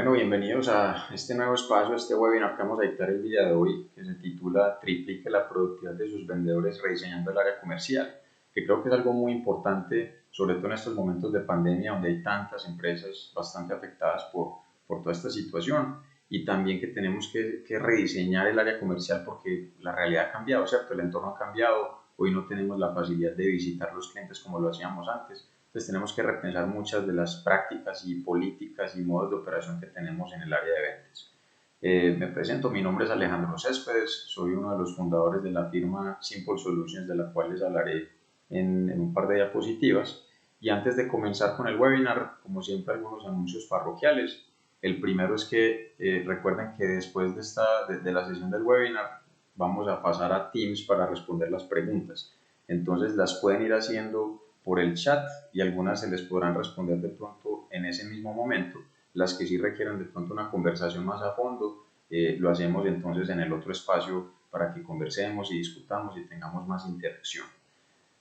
Bueno, bienvenidos a este nuevo espacio, a este webinar que vamos a dictar el día de hoy, que se titula Triplique la productividad de sus vendedores rediseñando el área comercial, que creo que es algo muy importante, sobre todo en estos momentos de pandemia, donde hay tantas empresas bastante afectadas por toda esta situación, y también que tenemos que rediseñar el área comercial porque la realidad ha cambiado, ¿cierto? El entorno ha cambiado, hoy no tenemos la facilidad de visitar los clientes como lo hacíamos antes. Entonces tenemos que repensar muchas de las prácticas y políticas y modos de operación que tenemos en el área de ventas. Me presento, mi nombre es Alejandro Céspedes, soy uno de los fundadores de la firma Simple Solutions, de la cual les hablaré en un par de diapositivas. Y antes de comenzar con el webinar, como siempre, algunos anuncios parroquiales. El primero es que recuerden que después de la sesión del webinar vamos a pasar a Teams para responder las preguntas. Entonces las pueden ir haciendo por el chat y algunas se les podrán responder de pronto en ese mismo momento. Las que sí requieran de pronto una conversación más a fondo, lo hacemos entonces en el otro espacio para que conversemos y discutamos y tengamos más interacción.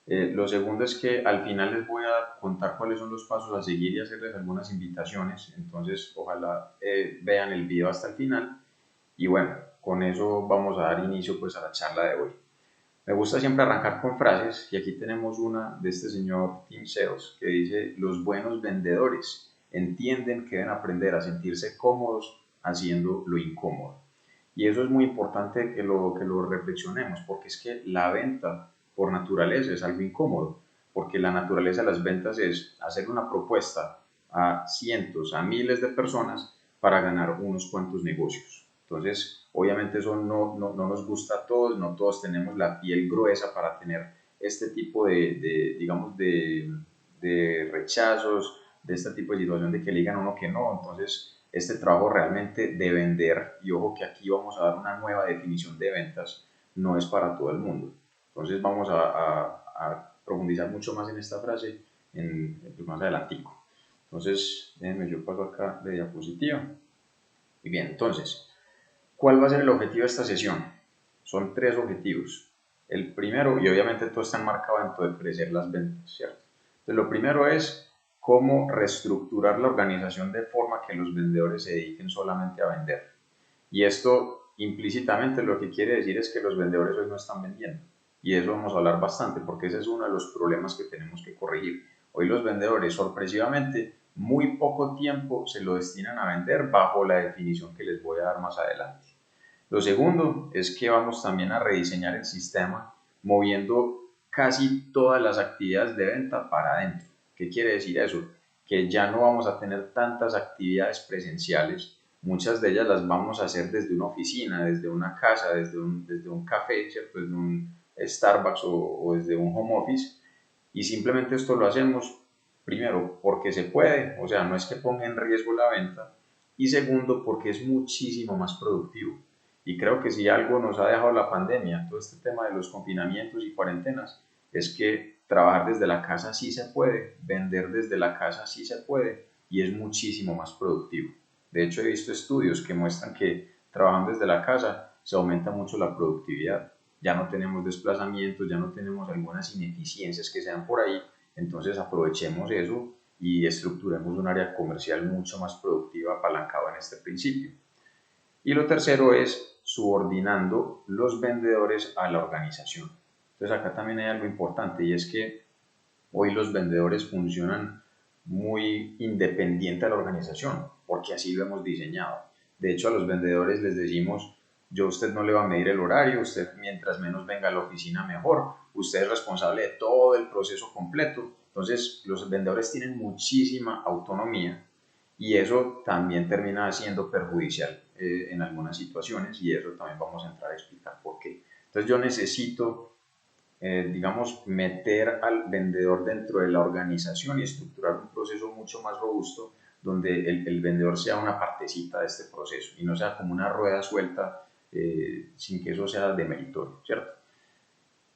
Lo segundo es que al final les voy a contar cuáles son los pasos a seguir y hacerles algunas invitaciones, entonces ojalá vean el video hasta el final y bueno, con eso vamos a dar inicio pues a la charla de hoy. Me gusta siempre arrancar con frases y aquí tenemos una de este señor Tim Sales que dice: los buenos vendedores entienden que deben aprender a sentirse cómodos haciendo lo incómodo. Y eso es muy importante que lo reflexionemos, porque es que la venta por naturaleza es algo incómodo, porque la naturaleza de las ventas es hacer una propuesta a cientos, a miles de personas para ganar unos cuantos negocios. Entonces, obviamente eso no nos gusta a todos, no todos tenemos la piel gruesa para tener este tipo digamos, de rechazos, de este tipo de situación de que le digan a uno que no. Entonces, este trabajo realmente de vender, y ojo que aquí vamos a dar una nueva definición de ventas, no es para todo el mundo. Entonces vamos a profundizar mucho más en esta frase pues más adelantico. Entonces, déjenme yo paso acá de diapositiva. Y bien, entonces, ¿cuál va a ser el objetivo de esta sesión? Son tres objetivos. El primero, y obviamente todo está enmarcado dentro de crecer las ventas, ¿cierto? Entonces, lo primero es cómo reestructurar la organización de forma que los vendedores se dediquen solamente a vender. Y esto implícitamente lo que quiere decir es que los vendedores hoy no están vendiendo. Y eso vamos a hablar bastante porque ese es uno de los problemas que tenemos que corregir. Hoy los vendedores, sorpresivamente, muy poco tiempo se lo destinan a vender bajo la definición que les voy a dar más adelante. Lo segundo es que vamos también a rediseñar el sistema moviendo casi todas las actividades de venta para adentro. ¿Qué quiere decir eso? Que ya no vamos a tener tantas actividades presenciales, muchas de ellas las vamos a hacer desde una oficina, desde una casa, desde un café, ¿cierto? Desde un Starbucks o desde un home office, y simplemente esto lo hacemos primero porque se puede, o sea, no es que ponga en riesgo la venta, y segundo porque es muchísimo más productivo. Y creo que si algo nos ha dejado la pandemia, todo este tema de los confinamientos y cuarentenas, es que trabajar desde la casa sí se puede, vender desde la casa sí se puede y es muchísimo más productivo. De hecho, he visto estudios que muestran que trabajando desde la casa se aumenta mucho la productividad. Ya no tenemos desplazamientos, ya no tenemos algunas ineficiencias que sean por ahí, entonces aprovechemos eso y estructuremos un área comercial mucho más productiva apalancado en este principio. Y lo tercero es subordinando los vendedores a la organización. Entonces acá también hay algo importante y es que hoy los vendedores funcionan muy independiente a la organización porque así lo hemos diseñado. De hecho, a los vendedores les decimos: yo a usted no le va a medir el horario, usted mientras menos venga a la oficina mejor, usted es responsable de todo el proceso completo. Entonces los vendedores tienen muchísima autonomía y eso también termina siendo perjudicial en algunas situaciones, y eso también vamos a entrar a explicar por qué. Entonces yo necesito, digamos, meter al vendedor dentro de la organización y estructurar un proceso mucho más robusto donde el vendedor sea una partecita de este proceso y no sea como una rueda suelta sin que eso sea demeritorio, ¿cierto?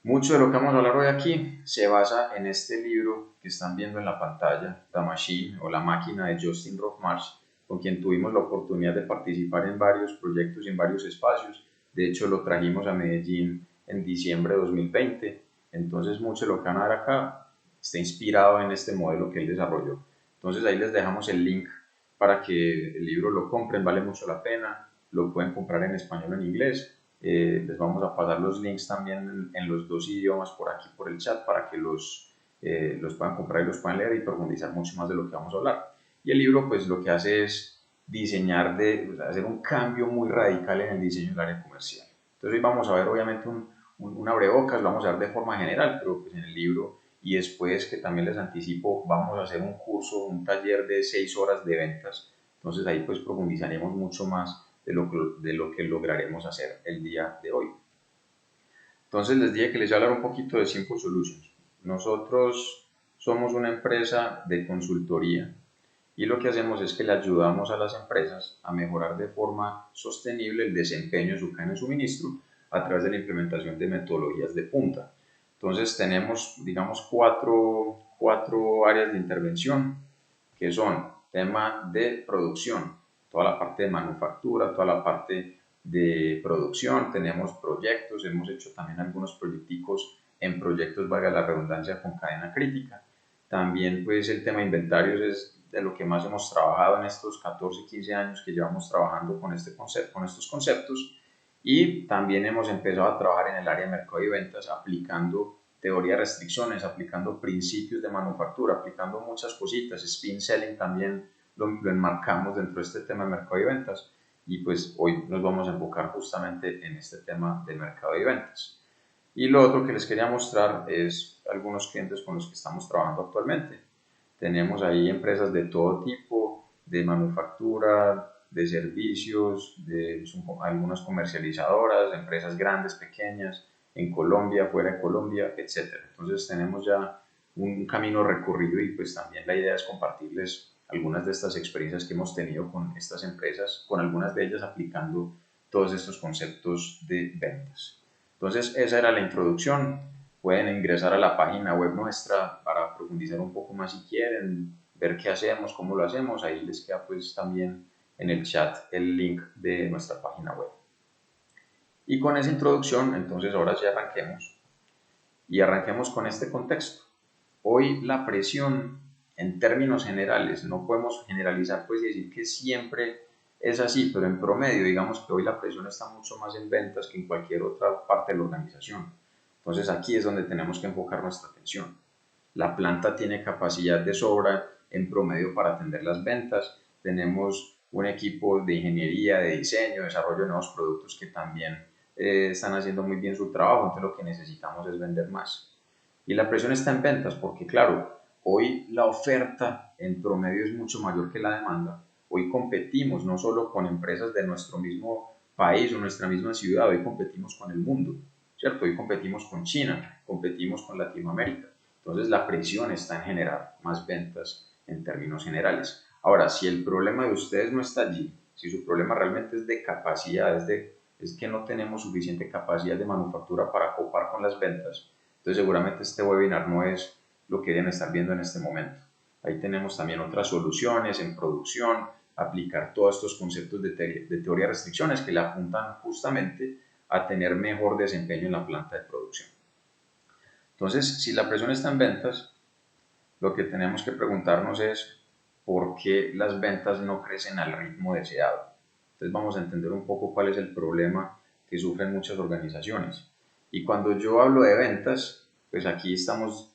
Mucho de lo que vamos a hablar hoy aquí se basa en este libro que están viendo en la pantalla, The Machine o La Máquina, de Justin Rothmarsh, con quien tuvimos la oportunidad de participar en varios proyectos y en varios espacios. De hecho, lo trajimos a Medellín en diciembre de 2020. Entonces, mucho de lo que van a ver acá está inspirado en este modelo que él desarrolló. Entonces, ahí les dejamos el link para que el libro lo compren, vale mucho la pena, lo pueden comprar en español o en inglés. Les vamos a pasar los links también en los dos idiomas por aquí, por el chat, para que los puedan comprar y los puedan leer y profundizar mucho más de lo que vamos a hablar. Y el libro pues lo que hace es diseñar, hacer un cambio muy radical en el diseño del área comercial. Entonces hoy vamos a ver obviamente un abrebocas, lo vamos a ver de forma general, pero pues en el libro, y después que también les anticipo, vamos a hacer un curso, un taller de 6 horas de ventas. Entonces ahí pues profundizaremos mucho más de lo que lograremos hacer el día de hoy. Entonces les dije que les iba a hablar un poquito de Simple Solutions. Nosotros somos una empresa de consultoría y lo que hacemos es que le ayudamos a las empresas a mejorar de forma sostenible el desempeño de su cadena de suministro a través de la implementación de metodologías de punta. Entonces tenemos, digamos, cuatro áreas de intervención, que son tema de producción, toda la parte de manufactura, toda la parte de producción, tenemos proyectos, hemos hecho también algunos proyecticos en proyectos, valga la redundancia, con cadena crítica. También pues el tema de inventarios es de lo que más hemos trabajado en estos 14, 15 años que llevamos trabajando con estos conceptos, y también hemos empezado a trabajar en el área de mercado y ventas aplicando teoría de restricciones, aplicando principios de manufactura, aplicando muchas cositas, spin selling también lo enmarcamos dentro de este tema de mercado y ventas, y pues hoy nos vamos a enfocar justamente en este tema de mercado y ventas. Y lo otro que les quería mostrar es algunos clientes con los que estamos trabajando actualmente. Tenemos ahí empresas de todo tipo, de manufactura, de servicios, algunas comercializadoras, empresas grandes, pequeñas, en Colombia, fuera de Colombia, etc. Entonces tenemos ya un camino recorrido y pues también la idea es compartirles algunas de estas experiencias que hemos tenido con estas empresas, con algunas de ellas aplicando todos estos conceptos de ventas. Entonces esa era la introducción. Pueden ingresar a la página web nuestra para profundizar un poco más si quieren, ver qué hacemos, cómo lo hacemos. Ahí les queda pues también en el chat el link de nuestra página web. Y con esa introducción, entonces ahora sí arranquemos. Y arranquemos con este contexto. Hoy la presión, en términos generales, no podemos generalizar pues y decir que siempre es así, pero en promedio digamos que hoy la presión está mucho más en ventas que en cualquier otra parte de la organización. Entonces aquí es donde tenemos que enfocar nuestra atención. La planta tiene capacidad de sobra en promedio para atender las ventas. Tenemos un equipo de ingeniería, de diseño, desarrollo de nuevos productos que también están haciendo muy bien su trabajo, entonces lo que necesitamos es vender más. Y la presión está en ventas porque, claro, hoy la oferta en promedio es mucho mayor que la demanda. Hoy competimos no solo con empresas de nuestro mismo país o nuestra misma ciudad, hoy competimos con el mundo, ¿cierto? Hoy competimos con China, competimos con Latinoamérica. Entonces la presión está en generar más ventas en términos generales. Ahora, si el problema de ustedes no está allí, si su problema realmente es de capacidad, es que no tenemos suficiente capacidad de manufactura para copar con las ventas, entonces seguramente este webinar no es lo que deben estar viendo en este momento. Ahí tenemos también otras soluciones en producción, aplicar todos estos conceptos de teoría de restricciones que le apuntan justamente a tener mejor desempeño en la planta de producción. Entonces, si la presión está en ventas, lo que tenemos que preguntarnos es por qué las ventas no crecen al ritmo deseado. Entonces vamos a entender un poco cuál es el problema que sufren muchas organizaciones. Y cuando yo hablo de ventas, pues aquí estamos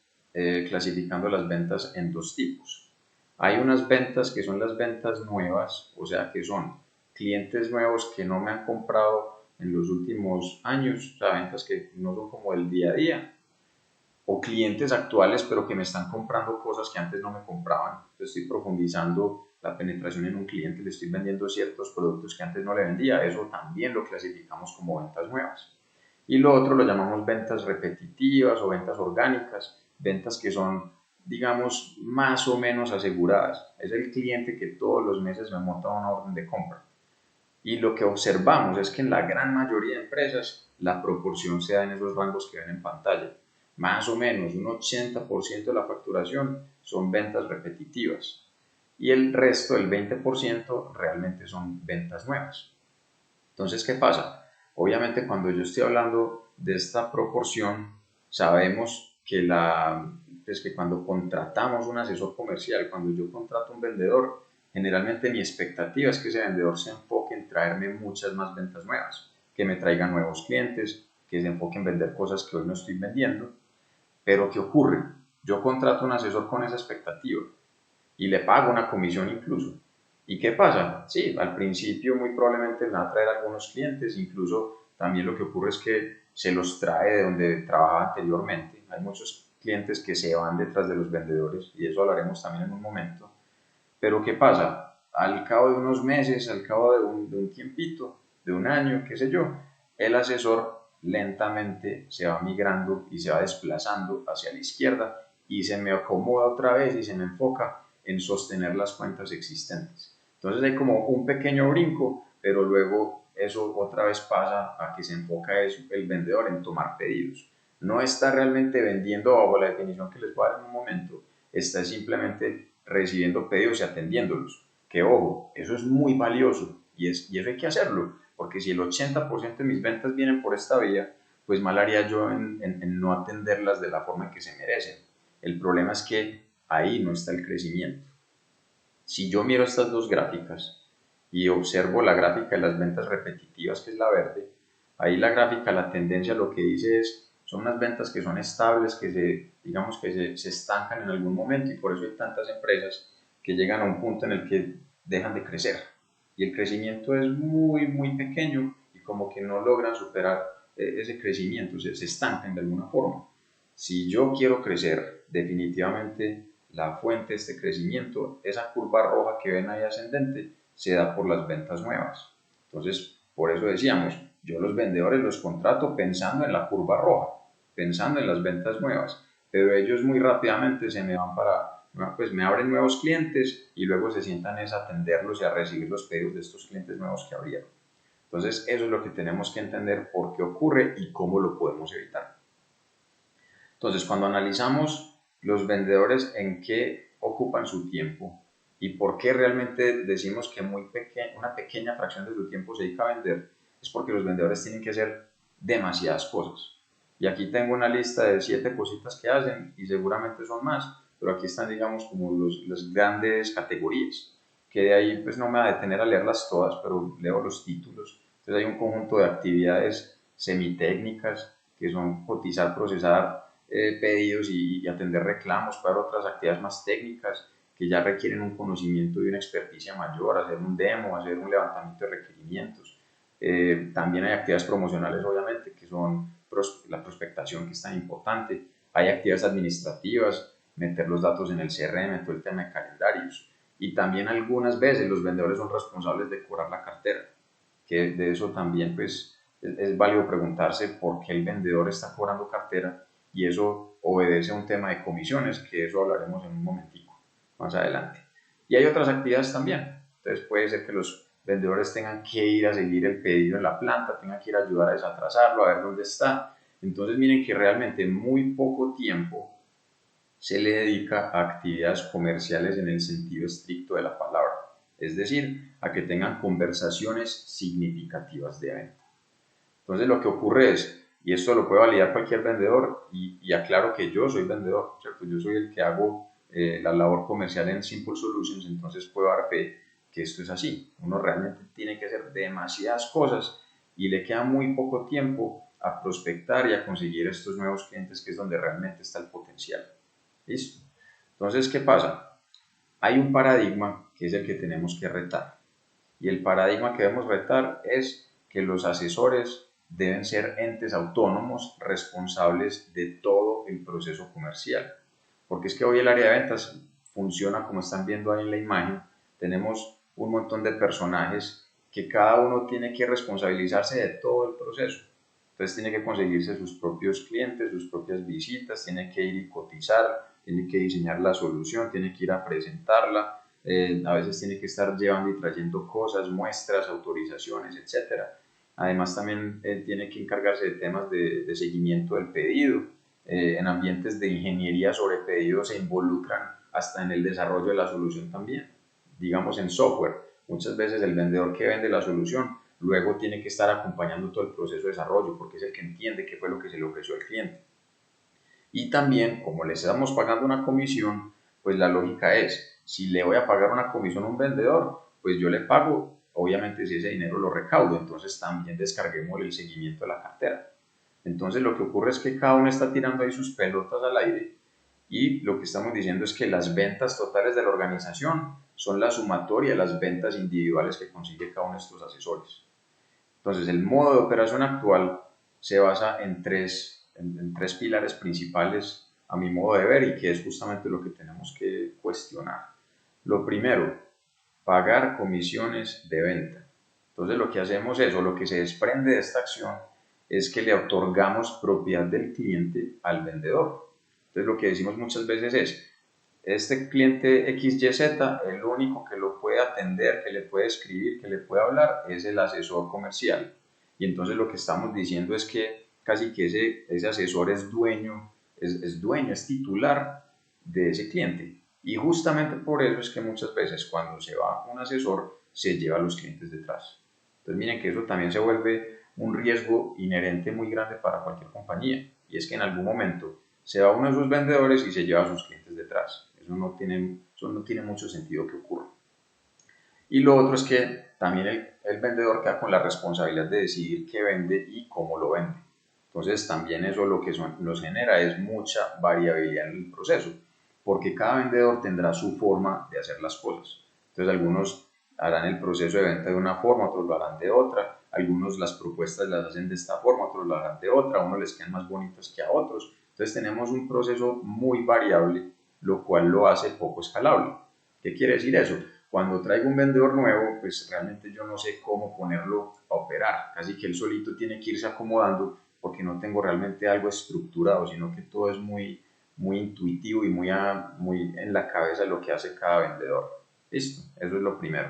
clasificando las ventas en dos tipos. Hay unas ventas que son las ventas nuevas, o sea que son clientes nuevos que no me han comprado en los últimos años, o sea, ventas que no son como el día a día, o clientes actuales pero que me están comprando cosas que antes no me compraban. Entonces estoy profundizando la penetración en un cliente, le estoy vendiendo ciertos productos que antes no le vendía, eso también lo clasificamos como ventas nuevas. Y lo otro lo llamamos ventas repetitivas o ventas orgánicas, ventas que son, digamos, más o menos aseguradas. Es el cliente que todos los meses me monta una orden de compra. Y lo que observamos es que en la gran mayoría de empresas la proporción se da en esos rangos que ven en pantalla. Más o menos un 80% de la facturación son ventas repetitivas y el resto, el 20%, realmente son ventas nuevas. Entonces, ¿qué pasa? Obviamente cuando yo estoy hablando de esta proporción, sabemos que cuando contratamos un asesor comercial, cuando yo contrato un vendedor, generalmente mi expectativa es que ese vendedor se enfoque en traerme muchas más ventas nuevas, que me traigan nuevos clientes, que se enfoque en vender cosas que hoy no estoy vendiendo. Pero ¿qué ocurre? Yo contrato un asesor con esa expectativa y le pago una comisión incluso. ¿Y qué pasa? Sí, al principio muy probablemente me va a traer algunos clientes, incluso también lo que ocurre es que se los trae de donde trabajaba anteriormente. Hay muchos clientes que se van detrás de los vendedores y de eso hablaremos también en un momento. Pero ¿qué pasa? Al cabo de unos meses, al cabo de un tiempito, de un año, qué sé yo, el asesor lentamente se va migrando y se va desplazando hacia la izquierda y se me acomoda otra vez y se me enfoca en sostener las cuentas existentes. Entonces hay como un pequeño brinco, pero luego eso otra vez pasa a que se enfoca el vendedor en tomar pedidos. No está realmente vendiendo bajo la definición que les voy a dar en un momento, está simplemente recibiendo pedidos y atendiéndolos. Que ojo, eso es muy valioso y eso hay que hacerlo, porque si el 80% de mis ventas vienen por esta vía, pues mal haría yo en no atenderlas de la forma en que se merecen. El problema es que ahí no está el crecimiento. Si yo miro estas dos gráficas y observo la gráfica de las ventas repetitivas, que es la verde, ahí la gráfica, la tendencia lo que dice es, son unas ventas que son estables, digamos que se estancan en algún momento y por eso hay tantas empresas que llegan a un punto en el que dejan de crecer y el crecimiento es muy, muy pequeño y como que no logran superar ese crecimiento, se estancan de alguna forma. Si yo quiero crecer, definitivamente la fuente de este crecimiento, esa curva roja que ven ahí ascendente, se da por las ventas nuevas. Entonces, por eso decíamos, yo los vendedores los contrato pensando en la curva roja, pensando en las ventas nuevas, pero ellos muy rápidamente se me van pues me abren nuevos clientes y luego se sientan a atenderlos y a recibir los pedidos de estos clientes nuevos que abrieron. Entonces, eso es lo que tenemos que entender por qué ocurre y cómo lo podemos evitar. Entonces, cuando analizamos los vendedores en qué ocupan su tiempo y por qué realmente decimos que una pequeña fracción de su tiempo se dedica a vender, es porque los vendedores tienen que hacer demasiadas cosas. Y aquí tengo una lista de 7 cositas que hacen y seguramente son más, pero aquí están, digamos, como las grandes categorías, que de ahí pues no me va a detener a leerlas todas, pero leo los títulos. Entonces hay un conjunto de actividades semitécnicas que son cotizar, procesar pedidos y atender reclamos, para otras actividades más técnicas que ya requieren un conocimiento y una experticia mayor, hacer un demo, hacer un levantamiento de requerimientos. También hay actividades promocionales, obviamente, que son la prospectación, que es tan importante. Hay actividades administrativas, meter los datos en el CRM, todo el tema de calendarios. Y también algunas veces los vendedores son responsables de cobrar la cartera, que de eso también pues es válido preguntarse por qué el vendedor está cobrando cartera y eso obedece a un tema de comisiones, que eso hablaremos en un momentico más adelante. Y hay otras actividades también. Entonces puede ser que los vendedores tengan que ir a seguir el pedido en la planta, tengan que ir a ayudar a desatrasarlo, a ver dónde está. Entonces miren que realmente muy poco tiempo se le dedica a actividades comerciales en el sentido estricto de la palabra, es decir, a que tengan conversaciones significativas de venta. Entonces lo que ocurre es, y esto lo puede validar cualquier vendedor, y aclaro que yo soy vendedor, ¿cierto? Yo soy el que hago la labor comercial en Simple Solutions, entonces puedo dar fe que esto es así. Uno realmente tiene que hacer demasiadas cosas y le queda muy poco tiempo a prospectar y a conseguir estos nuevos clientes, que es donde realmente está el potencial. ¿Listo? Entonces, ¿qué pasa? Hay un paradigma que es el que tenemos que retar. Y el paradigma que debemos retar es que los asesores deben ser entes autónomos responsables de todo el proceso comercial. Porque es que hoy el área de ventas funciona como están viendo ahí en la imagen. Tenemos un montón de personajes que cada uno tiene que responsabilizarse de todo el proceso. Entonces tiene que conseguirse sus propios clientes, sus propias visitas, tiene que ir y cotizar, tiene que diseñar la solución, tiene que ir a presentarla, a veces tiene que estar llevando y trayendo cosas, muestras, autorizaciones, etcétera. Además también tiene que encargarse de temas de seguimiento del pedido. En ambientes de ingeniería sobre pedido se involucran hasta en el desarrollo de la solución también. Digamos en software, muchas veces el vendedor que vende la solución luego tiene que estar acompañando todo el proceso de desarrollo porque es el que entiende qué fue lo que se le ofreció al cliente. Y también, como les estamos pagando una comisión, pues la lógica es, si le voy a pagar una comisión a un vendedor, pues yo le pago, obviamente si ese dinero lo recaudo, entonces también descarguemos el seguimiento de la cartera. Entonces lo que ocurre es que cada uno está tirando ahí sus pelotas al aire y lo que estamos diciendo es que las ventas totales de la organización son la sumatoria de las ventas individuales que consigue cada uno de estos asesores. Entonces el modo de operación actual se basa en tres pilares principales a mi modo de ver y que es justamente lo que tenemos que cuestionar. Lo primero, pagar comisiones de venta. Entonces lo que hacemos es, o lo que se desprende de esta acción, es que le otorgamos propiedad del cliente al vendedor. Entonces lo que decimos muchas veces es, este cliente XYZ, el único que lo puede atender, que le puede escribir, que le puede hablar, es el asesor comercial. Y entonces lo que estamos diciendo es que casi que ese asesor es dueño, es titular de ese cliente. Y justamente por eso es que muchas veces cuando se va un asesor, se lleva a los clientes detrás. Entonces miren que eso también se vuelve un riesgo inherente muy grande para cualquier compañía. Y es que en algún momento se va uno de sus vendedores y se lleva a sus clientes detrás. Eso no tiene mucho sentido que ocurra. Y lo otro es que también el vendedor queda con la responsabilidad de decidir qué vende y cómo lo vende. Entonces también eso lo que nos genera es mucha variabilidad en el proceso, porque cada vendedor tendrá su forma de hacer las cosas. Entonces algunos harán el proceso de venta de una forma, otros lo harán de otra, algunos las propuestas las hacen de esta forma, otros lo harán de otra, a unos les quedan más bonitas que a otros. Entonces tenemos un proceso muy variable, lo cual lo hace poco escalable. ¿Qué quiere decir eso? Cuando traigo un vendedor nuevo, pues realmente yo no sé cómo ponerlo a operar. Casi que él solito tiene que irse acomodando porque no tengo realmente algo estructurado, sino que todo es muy, muy intuitivo y muy en la cabeza lo que hace cada vendedor. Listo, eso es lo primero.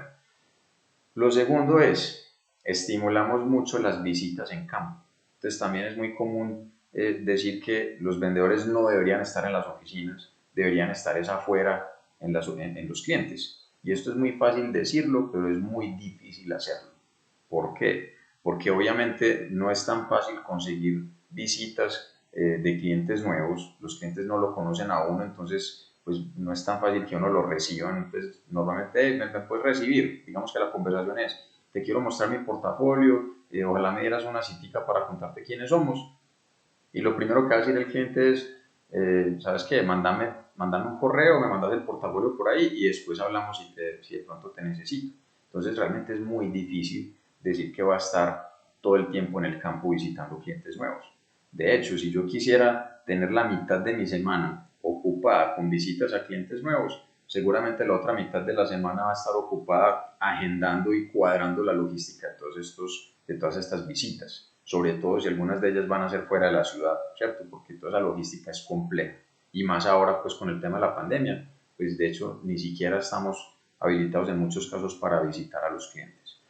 Lo segundo es, estimulamos mucho las visitas en campo. Entonces también es muy común decir que los vendedores no deberían estar en las oficinas, deberían estar afuera en los clientes. Y esto es muy fácil decirlo, pero es muy difícil hacerlo. ¿Por qué? Porque obviamente no es tan fácil conseguir visitas de clientes nuevos, los clientes no lo conocen a uno, entonces pues no es tan fácil que uno lo reciba. Entonces normalmente me puedes recibir, digamos que la conversación es, te quiero mostrar mi portafolio, ojalá me dieras una citica para contarte quiénes somos, y lo primero que va a decir el cliente es, ¿sabes qué? Mándame un correo, me mandas el portafolio por ahí y después hablamos si de pronto te necesito. Entonces realmente es muy difícil decir que va a estar todo el tiempo en el campo visitando clientes nuevos. De hecho, si yo quisiera tener la mitad de mi semana ocupada con visitas a clientes nuevos, seguramente la otra mitad de la semana va a estar ocupada agendando y cuadrando la logística de todas estas visitas, sobre todo si algunas de ellas van a ser fuera de la ciudad, ¿cierto? Porque toda esa logística es compleja y más ahora pues con el tema de la pandemia, pues de hecho ni siquiera estamos habilitados en muchos casos para visitar a los clientes.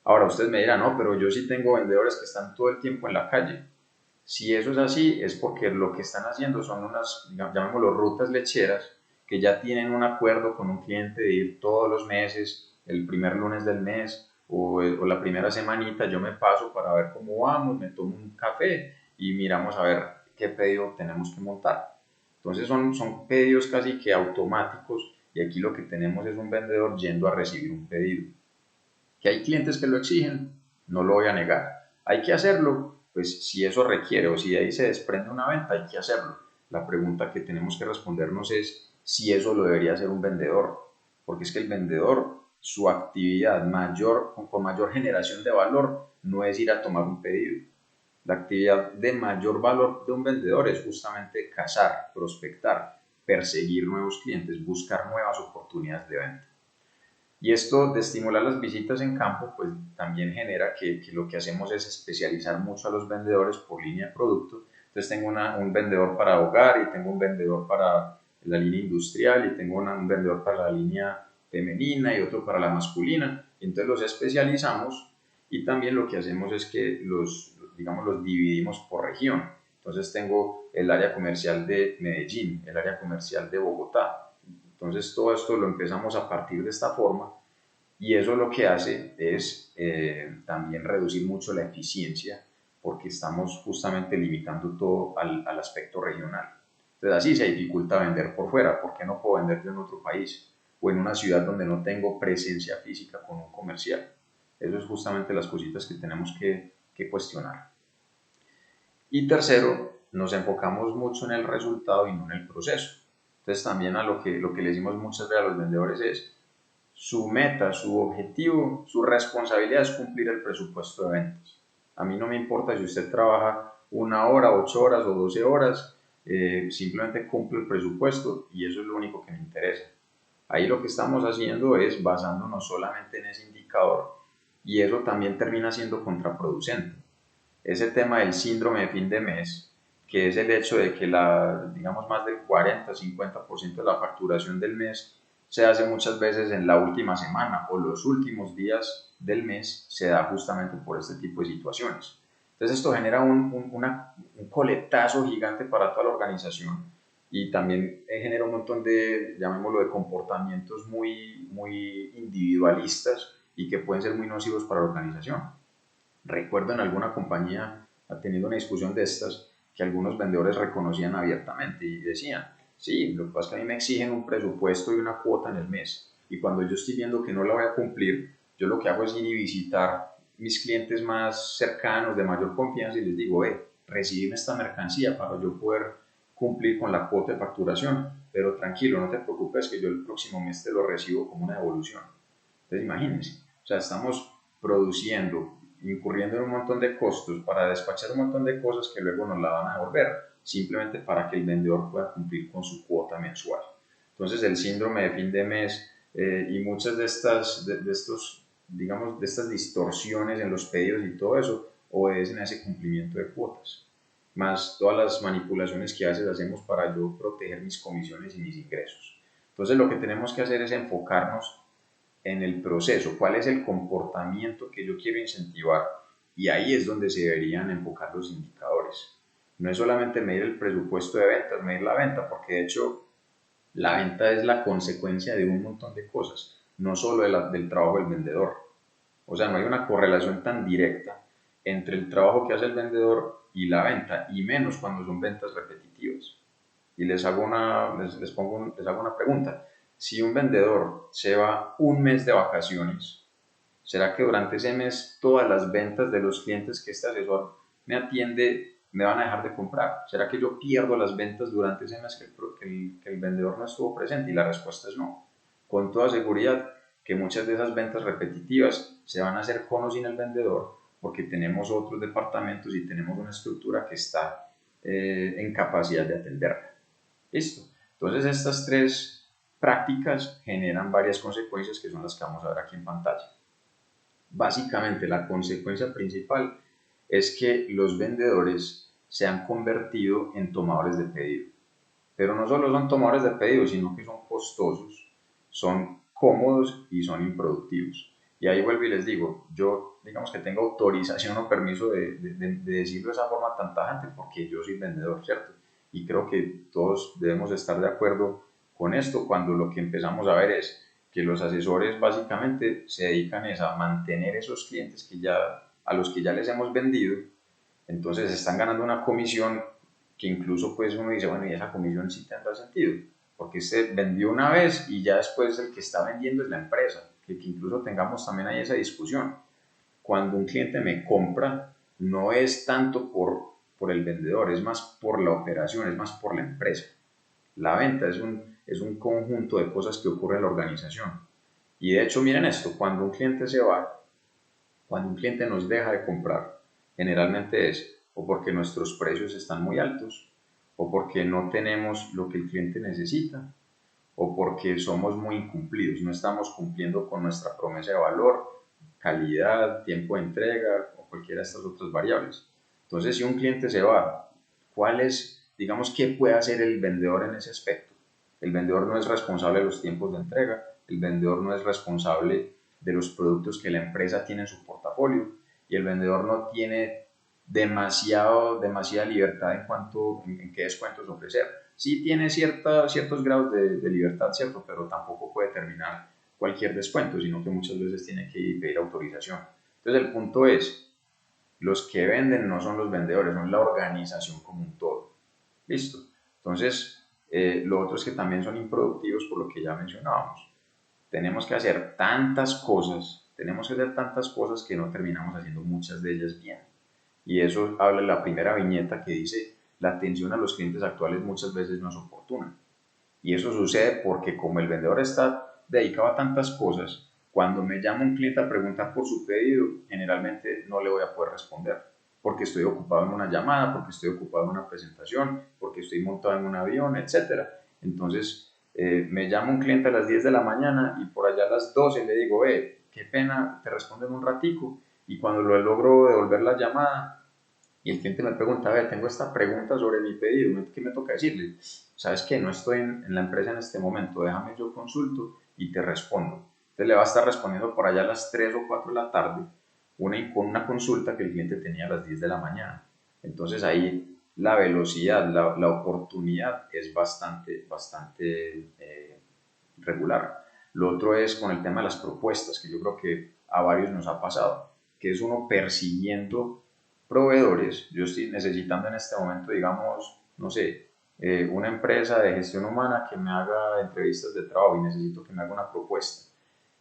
Ahora ustedes me dirán, no, pero yo sí tengo vendedores que están todo el tiempo en la calle. Si eso es así, es porque lo que están haciendo son unas, llamémoslo, rutas lecheras, que ya tienen un acuerdo con un cliente de ir todos los meses, el primer lunes del mes o la primera semanita, yo me paso para ver cómo vamos, me tomo un café y miramos a ver qué pedido tenemos que montar. Entonces son pedidos casi que automáticos y aquí lo que tenemos es un vendedor yendo a recibir un pedido. Que hay clientes que lo exigen, no lo voy a negar. Hay que hacerlo, pues si eso requiere o si de ahí se desprende una venta, hay que hacerlo. La pregunta que tenemos que respondernos es si eso lo debería hacer un vendedor, porque es que el vendedor, su actividad mayor, con mayor generación de valor, no es ir a tomar un pedido. La actividad de mayor valor de un vendedor es justamente cazar, prospectar, perseguir nuevos clientes, buscar nuevas oportunidades de venta. Y esto de estimular las visitas en campo, pues también genera que lo que hacemos es especializar mucho a los vendedores por línea de producto. Entonces tengo un vendedor para hogar y tengo un vendedor para la línea industrial y tengo un vendedor para la línea femenina y otro para la masculina. Entonces los especializamos y también lo que hacemos es que digamos, los dividimos por región. Entonces tengo el área comercial de Medellín, el área comercial de Bogotá. Entonces todo esto lo empezamos a partir de esta forma y eso lo que hace es también reducir mucho la eficiencia porque estamos justamente limitando todo al aspecto regional. Entonces así se dificulta vender por fuera, ¿por qué no puedo vender yo en otro país? o en una ciudad donde no tengo presencia física con un comercial. Eso es justamente las cositas que tenemos que cuestionar. Y tercero, nos enfocamos mucho en el resultado y no en el proceso. Entonces también a lo que le decimos muchas veces a los vendedores es, su meta, su objetivo, su responsabilidad es cumplir el presupuesto de ventas. A mí no me importa si usted trabaja 1 hora, 8 horas o 12 horas, simplemente cumple el presupuesto y eso es lo único que me interesa. Ahí lo que estamos haciendo es basándonos solamente en ese indicador y eso también termina siendo contraproducente. Ese tema del síndrome de fin de mes, que es el hecho de que digamos más del 40-50% de la facturación del mes se hace muchas veces en la última semana o los últimos días del mes, se da justamente por este tipo de situaciones. Entonces esto genera un coletazo gigante para toda la organización y también genera un montón de, llamémoslo, de comportamientos muy individualistas y que pueden ser muy nocivos para la organización. Recuerdo en alguna compañía ha tenido una discusión de estas que algunos vendedores reconocían abiertamente y decían, sí, lo que pasa es que a mí me exigen un presupuesto y una cuota en el mes y cuando yo estoy viendo que no la voy a cumplir, yo lo que hago es ir y visitar mis clientes más cercanos, de mayor confianza y les digo, recibime esta mercancía para yo poder cumplir con la cuota de facturación, pero tranquilo, no te preocupes que yo el próximo mes te lo recibo como una devolución. Entonces imagínense, o sea, estamos produciendo, incurriendo en un montón de costos para despachar un montón de cosas que luego nos la van a devolver, simplemente para que el vendedor pueda cumplir con su cuota mensual. Entonces el síndrome de fin de mes y muchas de estos, digamos, de estas distorsiones en los pedidos y todo eso obedecen a ese cumplimiento de cuotas, más todas las manipulaciones que a veces hacemos para yo proteger mis comisiones y mis ingresos. Entonces lo que tenemos que hacer es enfocarnos en el proceso, cuál es el comportamiento que yo quiero incentivar y ahí es donde se deberían enfocar los indicadores. No es solamente medir el presupuesto de ventas, medir la venta, porque de hecho la venta es la consecuencia de un montón de cosas, no solo del trabajo del vendedor. O sea, no hay una correlación tan directa entre el trabajo que hace el vendedor y la venta, y menos cuando son ventas repetitivas. Y les hago una pregunta. Si un vendedor se va un mes de vacaciones, ¿será que durante ese mes todas las ventas de los clientes que este asesor me atiende me van a dejar de comprar? ¿Será que yo pierdo las ventas durante ese mes que el vendedor no estuvo presente? Y la respuesta es no. Con toda seguridad que muchas de esas ventas repetitivas se van a hacer con o sin el vendedor porque tenemos otros departamentos y tenemos una estructura que está en capacidad de atenderla. Listo. Entonces estas tres prácticas generan varias consecuencias que son las que vamos a ver aquí en pantalla. Básicamente la consecuencia principal es que los vendedores se han convertido en tomadores de pedido. Pero no solo son tomadores de pedido, sino que son costosos, son cómodos y son improductivos. Y ahí vuelvo y les digo, yo digamos que tengo autorización o permiso de decirlo de esa forma tan tajante porque yo soy vendedor, ¿cierto? Y creo que todos debemos estar de acuerdo con esto cuando lo que empezamos a ver es que los asesores básicamente se dedican a mantener esos clientes a los que ya les hemos vendido, entonces están ganando una comisión que incluso pues uno dice, bueno, y esa comisión sí tendrá sentido, porque se vendió una vez y ya después el que está vendiendo es la empresa, que incluso tengamos también ahí esa discusión. Cuando un cliente me compra, no es tanto por el vendedor, es más por la operación, es más por la empresa. La venta es un conjunto de cosas que ocurre en la organización. Y de hecho, miren esto, cuando un cliente se va, cuando un cliente nos deja de comprar, generalmente es o porque nuestros precios están muy altos, o porque no tenemos lo que el cliente necesita, o porque somos muy incumplidos, no estamos cumpliendo con nuestra promesa de valor, calidad, tiempo de entrega o cualquiera de estas otras variables. Entonces, si un cliente se va, digamos, qué puede hacer el vendedor en ese aspecto? El vendedor no es responsable de los tiempos de entrega, el vendedor no es responsable de los productos que la empresa tiene en su portafolio y el vendedor no tiene demasiada libertad en cuanto en qué descuentos ofrecer. Sí tiene ciertos grados de libertad, ¿cierto? Pero tampoco puede terminar cualquier descuento, sino que muchas veces tiene que pedir autorización. Entonces el punto es, los que venden no son los vendedores, son la organización como un todo. ¿Listo? Entonces, lo otro es que también son improductivos por lo que ya mencionábamos. tenemos que hacer tantas cosas que no terminamos haciendo muchas de ellas bien. Y eso habla en la primera viñeta que dice, la atención a los clientes actuales muchas veces no es oportuna. Y eso sucede porque como el vendedor está dedicado a tantas cosas, cuando me llama un cliente a preguntar por su pedido, generalmente no le voy a poder responder, porque estoy ocupado en una llamada, porque estoy ocupado en una presentación, porque estoy montado en un avión, etc. Entonces, me llama un cliente a las 10 de la mañana y por allá a las 12 le digo, qué pena, te respondo en un ratico, y cuando lo logro devolver la llamada, y el cliente me pregunta, a ver, tengo esta pregunta sobre mi pedido, ¿qué me toca decirle? ¿Sabes qué? No estoy en la empresa en este momento, déjame yo consulto y te respondo. Entonces le va a estar respondiendo por allá a las 3 o 4 de la tarde con una consulta que el cliente tenía a las 10 de la mañana. Entonces ahí la velocidad, la oportunidad es bastante regular. Lo otro es con el tema de las propuestas, que yo creo que a varios nos ha pasado, que es uno persiguiendo proveedores. Yo estoy necesitando en este momento, digamos, no sé, una empresa de gestión humana que me haga entrevistas de trabajo y necesito que me haga una propuesta.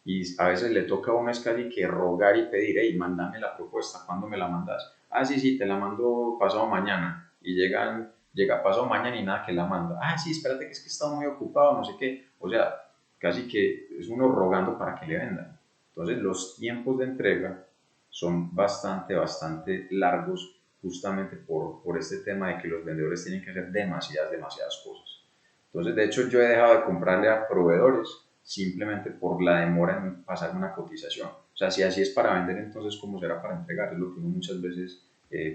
Y a veces le toca a uno es casi que rogar y pedir, hey, mándame la propuesta, ¿cuándo me la mandas? Ah, sí, sí, te la mando pasado mañana. Y llega pasado mañana y nada que la manda. Ah, sí, espérate que es que he estado muy ocupado, no sé qué. O sea, casi que es uno rogando para que le vendan. Entonces los tiempos de entrega son bastante largos justamente por este tema de que los vendedores tienen que hacer demasiadas cosas. Entonces, de hecho, yo he dejado de comprarle a proveedores simplemente por la demora en pasar una cotización. O sea, si así es para vender, entonces ¿cómo será para entregar? Es lo que uno muchas veces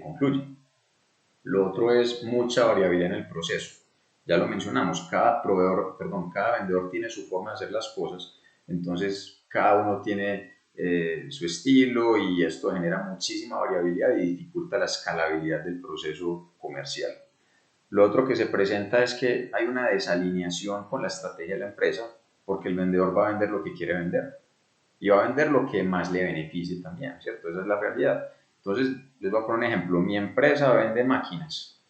concluye. Lo otro es mucha variabilidad en el proceso. Ya lo mencionamos, cada vendedor tiene su forma de hacer las cosas, entonces cada uno tiene su estilo y esto genera muchísima variabilidad y dificulta la escalabilidad del proceso comercial. Lo otro que se presenta es que hay una desalineación con la estrategia de la empresa porque el vendedor va a vender lo que quiere vender y va a vender lo que más le beneficie también, ¿cierto? Esa es la realidad. Entonces, les voy a poner un ejemplo. Mi empresa vende máquinas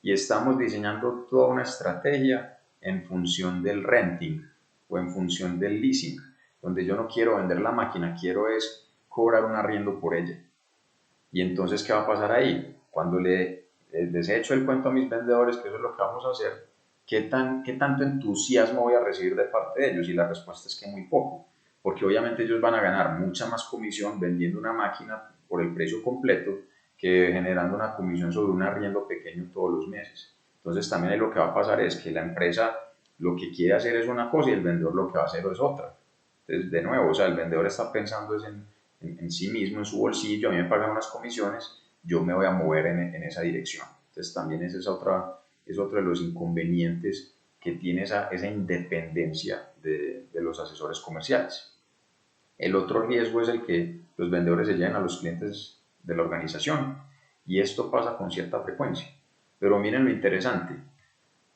y estamos diseñando toda una estrategia en función del renting o en función del leasing, donde yo no quiero vender la máquina, quiero es cobrar un arriendo por ella. Y entonces, ¿qué va a pasar ahí? Cuando les he hecho el cuento a mis vendedores, que eso es lo que vamos a hacer, ¿qué tanto entusiasmo voy a recibir de parte de ellos? Y la respuesta es que muy poco, porque obviamente ellos van a ganar mucha más comisión vendiendo una máquina por el precio completo que generando una comisión sobre un arriendo pequeño todos los meses. Entonces también ahí lo que va a pasar es que la empresa lo que quiere hacer es una cosa y el vendedor lo que va a hacer es otra. Entonces, de nuevo, o sea, el vendedor está pensando es en sí mismo, en su bolsillo, a mí me pagan unas comisiones, yo me voy a mover en esa dirección. Entonces también ese es otro de los inconvenientes que tiene esa independencia de los asesores comerciales. El otro riesgo es el que los vendedores se lleven a los clientes de la organización y esto pasa con cierta frecuencia. Pero miren lo interesante,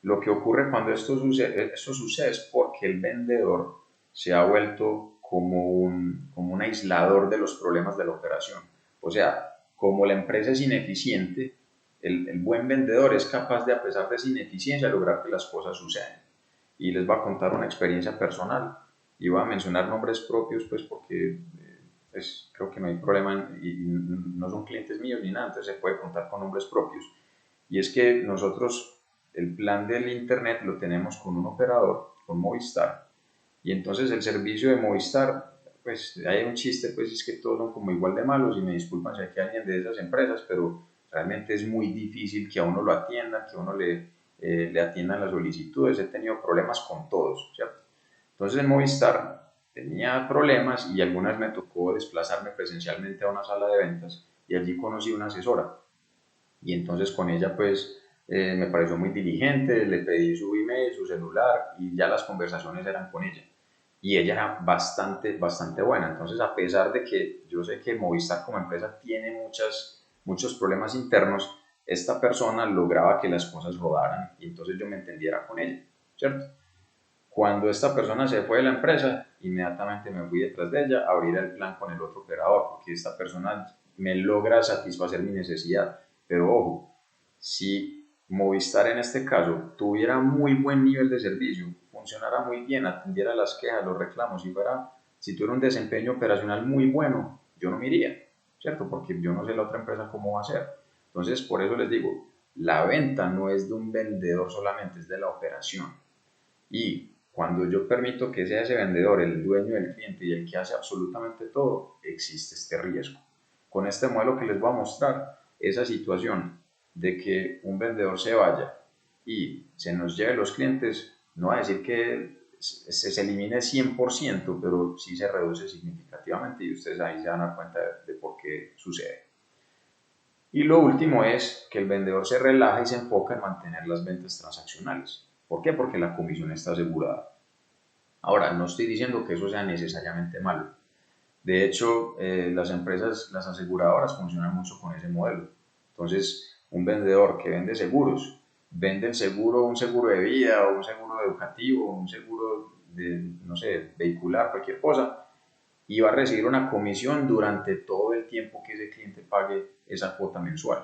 lo que ocurre cuando esto sucede es porque el vendedor se ha vuelto como un aislador de los problemas de la operación. O sea, como la empresa es ineficiente, el buen vendedor es capaz de, a pesar de esa ineficiencia, lograr que las cosas sucedan. Y les voy a contar una experiencia personal y voy a mencionar nombres propios, pues porque pues, creo que no hay problema y no son clientes míos ni nada, entonces se puede contar con nombres propios. Y es que nosotros el plan del internet lo tenemos con un operador, con Movistar, y entonces el servicio de Movistar, pues hay un chiste, pues es que todos son como igual de malos y me disculpan si hay alguien de esas empresas, pero realmente es muy difícil que a uno lo atiendan, que a uno le atiendan las solicitudes. He tenido problemas con todos, ¿cierto? Entonces en Movistar tenía problemas y algunas me tocó desplazarme presencialmente a una sala de ventas y allí conocí una asesora y entonces con ella pues me pareció muy diligente, le pedí su email, su celular y ya las conversaciones eran con ella. Y ella era bastante buena. Entonces, a pesar de que yo sé que Movistar como empresa tiene muchos problemas internos, esta persona lograba que las cosas rodaran y entonces yo me entendiera con ella, ¿cierto? Cuando esta persona se fue de la empresa, inmediatamente me fui detrás de ella a abrir el plan con el otro operador, porque esta persona me logra satisfacer mi necesidad. Pero ojo, si Movistar en este caso tuviera muy buen nivel de servicio, funcionara muy bien, atendiera las quejas, los reclamos, si tuviera un desempeño operacional muy bueno, yo no me iría, ¿cierto? Porque yo no sé la otra empresa cómo va a ser. Entonces, por eso les digo, la venta no es de un vendedor solamente, es de la operación. Y cuando yo permito que sea ese vendedor el dueño del cliente y el que hace absolutamente todo, existe este riesgo. Con este modelo que les voy a mostrar, esa situación de que un vendedor se vaya y se nos lleve los clientes, no va a decir que se elimine 100%, pero sí se reduce significativamente y ustedes ahí se van a dar cuenta de por qué sucede. Y lo último es que el vendedor se relaja y se enfoca en mantener las ventas transaccionales. ¿Por qué? Porque la comisión está asegurada. Ahora, no estoy diciendo que eso sea necesariamente malo. De hecho, las empresas, las aseguradoras funcionan mucho con ese modelo. Entonces, un vendedor que vende seguros, vende el seguro, un seguro de vida o un seguro educativo, un seguro de, no sé, vehicular, cualquier cosa, y va a recibir una comisión durante todo el tiempo que ese cliente pague esa cuota mensual.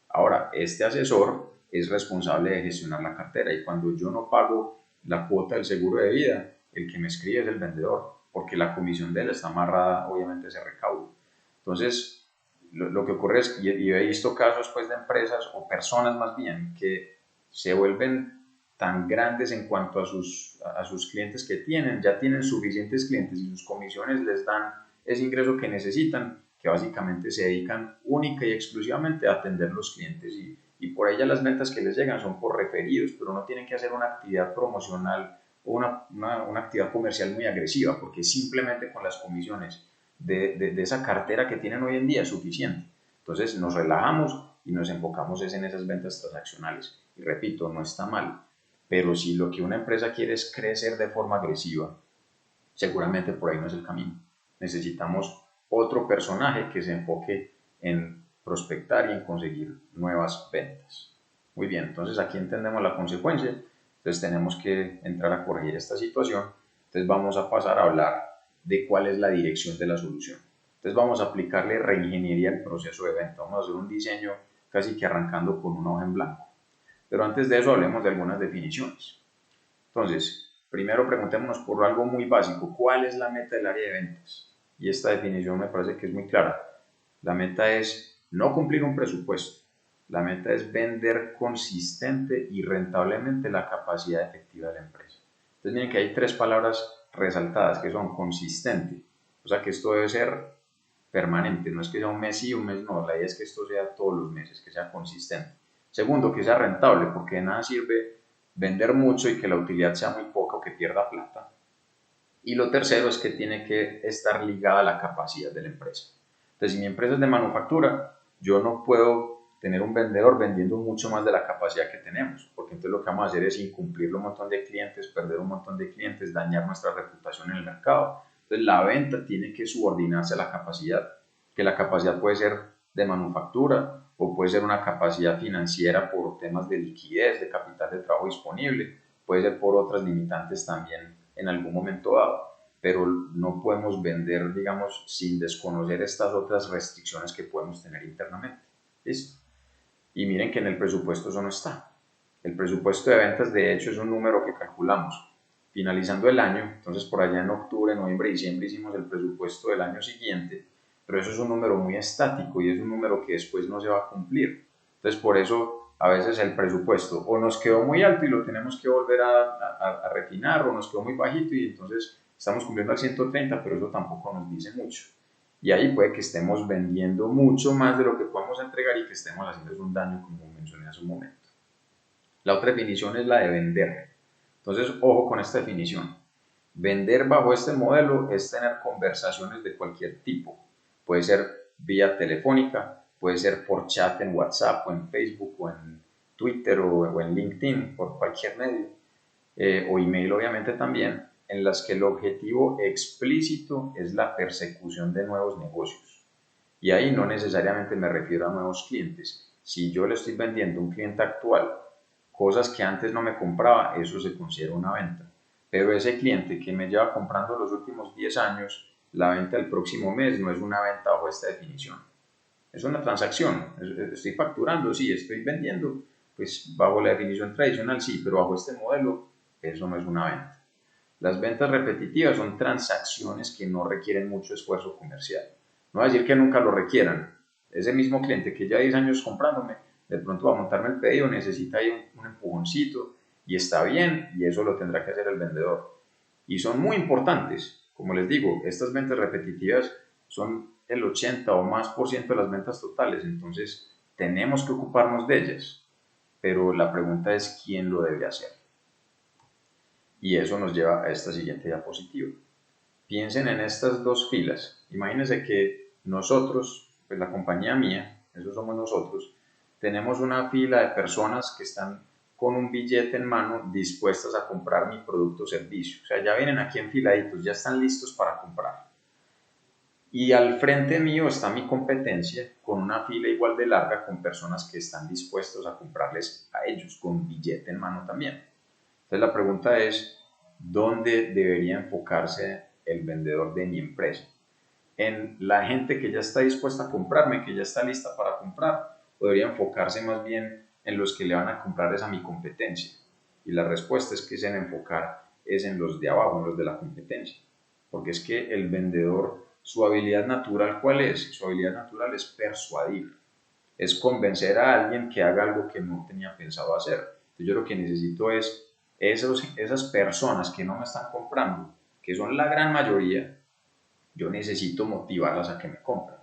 Ahora, este asesor es responsable de gestionar la cartera y cuando yo no pago la cuota del seguro de vida, el que me escribe es el vendedor, porque la comisión de él está amarrada obviamente a ese recaudo. Entonces, lo que ocurre es, y he visto casos pues de empresas o personas más bien que se vuelven tan grandes en cuanto a sus clientes que tienen, ya tienen suficientes clientes y sus comisiones les dan ese ingreso que necesitan, que básicamente se dedican única y exclusivamente a atender los clientes y por ella las ventas que les llegan son por referidos, pero no tienen que hacer una actividad promocional o una actividad comercial muy agresiva, porque simplemente con las comisiones de esa cartera que tienen hoy en día es suficiente. Entonces nos relajamos y nos enfocamos en esas ventas transaccionales. Y repito, no está mal, pero si lo que una empresa quiere es crecer de forma agresiva, seguramente por ahí no es el camino. Necesitamos otro personaje que se enfoque en prospectar y en conseguir nuevas ventas. Muy bien, entonces aquí entendemos la consecuencia, entonces tenemos que entrar a corregir esta situación, entonces vamos a pasar a hablar de cuál es la dirección de la solución. Entonces vamos a aplicarle reingeniería al proceso de venta, vamos a hacer un diseño casi que arrancando con una hoja en blanco. Pero antes de eso hablemos de algunas definiciones. Entonces, primero preguntémonos por algo muy básico, ¿cuál es la meta del área de ventas? Y esta definición me parece que es muy clara. La meta es no cumplir un presupuesto. La meta es vender consistente y rentablemente la capacidad efectiva de la empresa. Entonces miren que hay tres palabras resaltadas que son consistente. O sea que esto debe ser permanente, no es que sea un mes sí, un mes no. La idea es que esto sea todos los meses, que sea consistente. Segundo, que sea rentable, porque de nada sirve vender mucho y que la utilidad sea muy poca o que pierda plata. Y lo tercero es que tiene que estar ligada a la capacidad de la empresa. Entonces, si mi empresa es de manufactura, yo no puedo tener un vendedor vendiendo mucho más de la capacidad que tenemos, porque entonces lo que vamos a hacer es incumplir un montón de clientes, perder un montón de clientes, dañar nuestra reputación en el mercado. Entonces, la venta tiene que subordinarse a la capacidad, que la capacidad puede ser de manufactura o puede ser una capacidad financiera por temas de liquidez, de capital de trabajo disponible, puede ser por otras limitantes también en algún momento dado, pero no podemos vender, digamos, sin desconocer estas otras restricciones que podemos tener internamente. ¿Listo? Y miren que en el presupuesto eso no está. El presupuesto de ventas, de hecho, es un número que calculamos finalizando el año, entonces por allá en octubre, noviembre, diciembre hicimos el presupuesto del año siguiente, pero eso es un número muy estático y es un número que después no se va a cumplir. Entonces por eso a veces el presupuesto o nos quedó muy alto y lo tenemos que volver a refinar o nos quedó muy bajito y entonces estamos cumpliendo al 130, pero eso tampoco nos dice mucho. Y ahí puede que estemos vendiendo mucho más de lo que podemos entregar y que estemos haciendo un daño como mencioné hace un momento. La otra definición es la de vender. Entonces, ojo con esta definición. Vender bajo este modelo es tener conversaciones de cualquier tipo. Puede ser vía telefónica, puede ser por chat en WhatsApp o en Facebook o en Twitter o en LinkedIn, por cualquier medio, o email obviamente también, en las que el objetivo explícito es la persecución de nuevos negocios. Y ahí no necesariamente me refiero a nuevos clientes. Si yo le estoy vendiendo a un cliente actual cosas que antes no me compraba, eso se considera una venta. Pero ese cliente que me lleva comprando los últimos 10 años, la venta del próximo mes no es una venta bajo esta definición. Es una transacción. Estoy facturando, sí, estoy vendiendo, pues bajo la definición tradicional, sí, pero bajo este modelo, eso no es una venta. Las ventas repetitivas son transacciones que no requieren mucho esfuerzo comercial. No voy a decir que nunca lo requieran. Ese mismo cliente que ya 10 años comprándome, de pronto va a montarme el pedido, necesita ahí un empujoncito y está bien, y eso lo tendrá que hacer el vendedor. Y son muy importantes. Como les digo, estas ventas repetitivas son el 80 o más por ciento de las ventas totales, entonces tenemos que ocuparnos de ellas. Pero la pregunta es quién lo debe hacer. Y eso nos lleva a esta siguiente diapositiva. Piensen en estas dos filas. Imagínense que nosotros, pues la compañía mía, eso somos nosotros, tenemos una fila de personas que están con un billete en mano dispuestas a comprar mi producto o servicio. O sea, ya vienen aquí enfiladitos, ya están listos para comprar. Y al frente mío está mi competencia con una fila igual de larga con personas que están dispuestos a comprarles a ellos con billete en mano también. Entonces la pregunta es, ¿dónde debería enfocarse el vendedor de mi empresa? ¿En la gente que ya está dispuesta a comprarme, que ya está lista para comprar? ¿O debería enfocarse más bien en los que le van a comprar es a mi competencia? Y la respuesta es que se debe enfocar es en los de abajo, en los de la competencia. Porque es que el vendedor, su habilidad natural, ¿cuál es? Su habilidad natural es persuadir, es convencer a alguien que haga algo que no tenía pensado hacer. Entonces yo lo que necesito es esas personas que no me están comprando, que son la gran mayoría, yo necesito motivarlas a que me compren.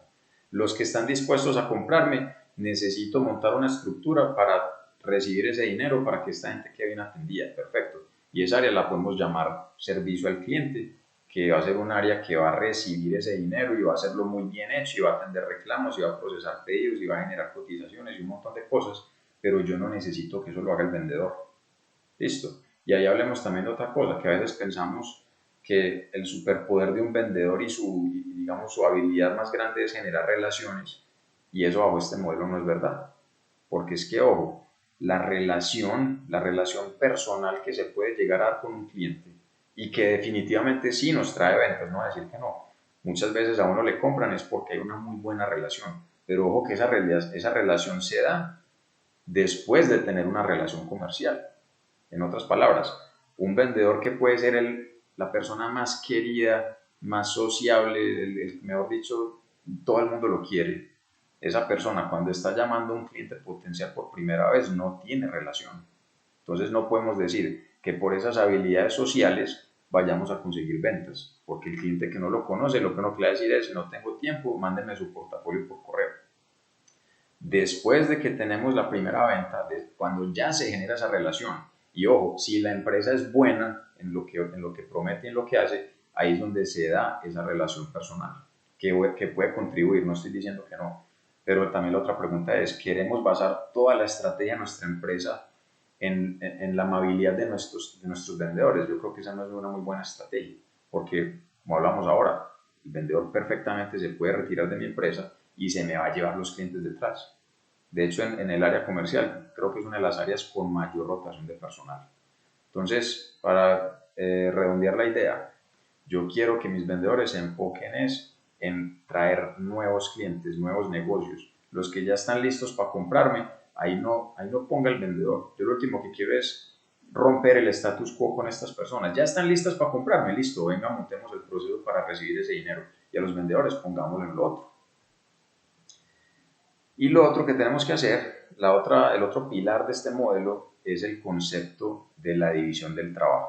Los que están dispuestos a comprarme, necesito montar una estructura para recibir ese dinero para que esta gente quede bien atendida. Perfecto. Y esa área la podemos llamar servicio al cliente, que va a ser un área que va a recibir ese dinero y va a hacerlo muy bien hecho y va a atender reclamos y va a procesar pedidos y va a generar cotizaciones y un montón de cosas, pero yo no necesito que eso lo haga el vendedor. Listo. Y ahí hablemos también de otra cosa, que a veces pensamos que el superpoder de un vendedor digamos, su habilidad más grande es generar relaciones, y eso bajo este modelo no es verdad. Porque es que, ojo, la relación personal que se puede llegar a dar con un cliente y que definitivamente sí nos trae ventas, no voy a decir que no. Muchas veces a uno le compran es porque hay una muy buena relación, pero ojo que esa relación se da después de tener una relación comercial. En otras palabras, un vendedor que puede ser la persona más querida, más sociable, mejor dicho, todo el mundo lo quiere. Esa persona cuando está llamando a un cliente potencial por primera vez no tiene relación. Entonces no podemos decir que por esas habilidades sociales vayamos a conseguir ventas, porque el cliente que no lo conoce, lo que uno quiere decir es, no tengo tiempo, mándeme su portafolio por correo. Después de que tenemos la primera venta, cuando ya se genera esa relación, y ojo, si la empresa es buena en lo que promete y en lo que hace, ahí es donde se da esa relación personal, que puede contribuir, no estoy diciendo que no, pero también la otra pregunta es, ¿queremos basar toda la estrategia de nuestra empresa en la amabilidad de nuestros vendedores? Yo creo que esa no es una muy buena estrategia, porque como hablamos ahora, el vendedor perfectamente se puede retirar de mi empresa y se me va a llevar los clientes detrás. De hecho, en el área comercial, creo que es una de las áreas con mayor rotación de personal. Entonces, para redondear la idea, yo quiero que mis vendedores se enfoquen en traer nuevos clientes, nuevos negocios. Los que ya están listos para comprarme, ahí no ponga el vendedor. Yo lo último que quiero es romper el status quo con estas personas. Ya están listas para comprarme, listo, venga, montemos el proceso para recibir ese dinero. Y a los vendedores pongámoslo en lo otro. Y lo otro que tenemos que hacer, el otro pilar de este modelo es el concepto de la división del trabajo.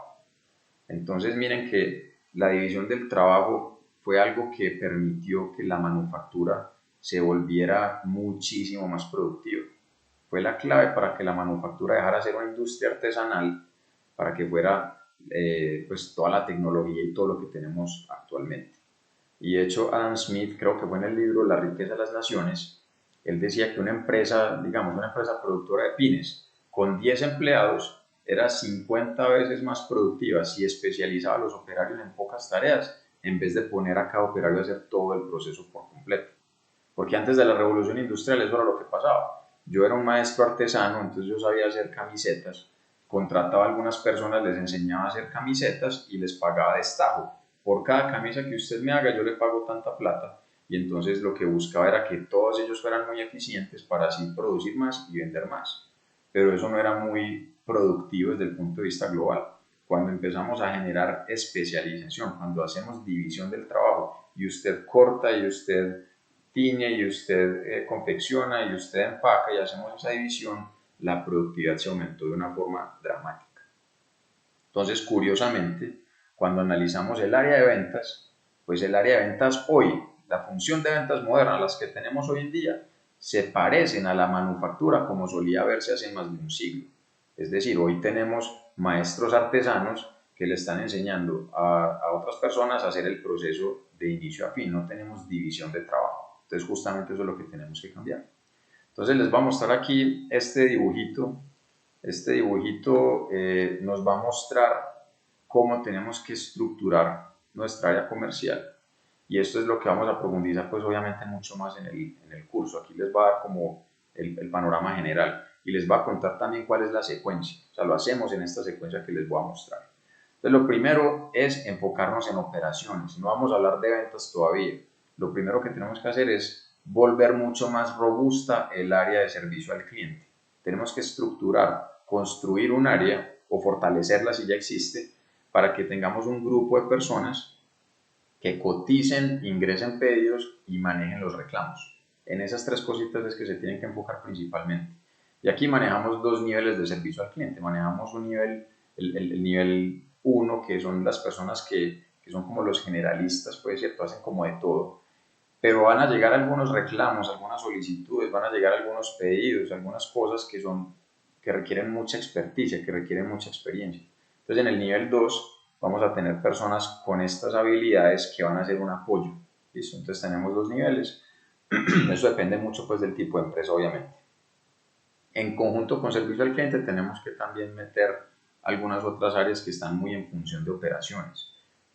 Entonces miren que la división del trabajo fue algo que permitió que la manufactura se volviera muchísimo más productiva. Fue la clave para que la manufactura dejara de ser una industria artesanal, para que fuera pues toda la tecnología y todo lo que tenemos actualmente. Y de hecho Adam Smith, creo que fue en el libro La riqueza de las naciones, él decía que una empresa, digamos una empresa productora de pines, con 10 empleados, era 50 veces más productiva si especializaba a los operarios en pocas tareas, en vez de poner a cada operario a hacer todo el proceso por completo. Porque antes de la revolución industrial eso era lo que pasaba. Yo era un maestro artesano, entonces yo sabía hacer camisetas, contrataba a algunas personas, les enseñaba a hacer camisetas y les pagaba destajo. Por cada camisa que usted me haga yo le pago tanta plata, y entonces lo que buscaba era que todos ellos fueran muy eficientes para así producir más y vender más. Pero eso no era muy productivo desde el punto de vista global. cuando empezamos a generar especialización, cuando hacemos división del trabajo y usted corta y usted tiñe y usted confecciona y usted empaca y hacemos esa división, la productividad se aumentó de una forma dramática. Entonces, curiosamente, cuando analizamos el área de ventas, pues el área de ventas hoy, la función de ventas moderna, las que tenemos hoy en día, se parecen a la manufactura como solía verse hace más de un siglo. Es decir, hoy tenemos maestros artesanos que le están enseñando a otras personas a hacer el proceso de inicio a fin, no tenemos división de trabajo. Entonces, justamente eso es lo que tenemos que cambiar. Entonces, les voy a mostrar aquí este dibujito. Este dibujito nos va a mostrar cómo tenemos que estructurar nuestra área comercial, y esto es lo que vamos a profundizar pues obviamente mucho más en el curso. Aquí les va a dar como el panorama general y les va a contar también cuál es la secuencia, o sea, lo hacemos en esta secuencia que les voy a mostrar. Entonces, lo primero es enfocarnos en operaciones, no vamos a hablar de ventas todavía. Lo primero que tenemos que hacer es volver mucho más robusta el área de servicio al cliente. Tenemos que estructurar, construir un área o fortalecerla si ya existe, para que tengamos un grupo de personas que coticen, ingresen pedidos y manejen los reclamos. En esas tres cositas es que se tienen que enfocar principalmente. Y aquí manejamos dos niveles de servicio al cliente. Manejamos un nivel, el nivel 1, que son las personas que son como los generalistas, pues cierto, hacen como de todo. Pero van a llegar algunos reclamos, algunas solicitudes, van a llegar algunos pedidos, algunas cosas que requieren mucha experticia, que requieren mucha experiencia. Entonces, en el nivel 2 vamos a tener personas con estas habilidades que van a ser un apoyo. ¿Listo? Entonces tenemos dos niveles. Eso depende mucho pues del tipo de empresa, obviamente. En conjunto con servicio al cliente tenemos que también meter algunas otras áreas que están muy en función de operaciones.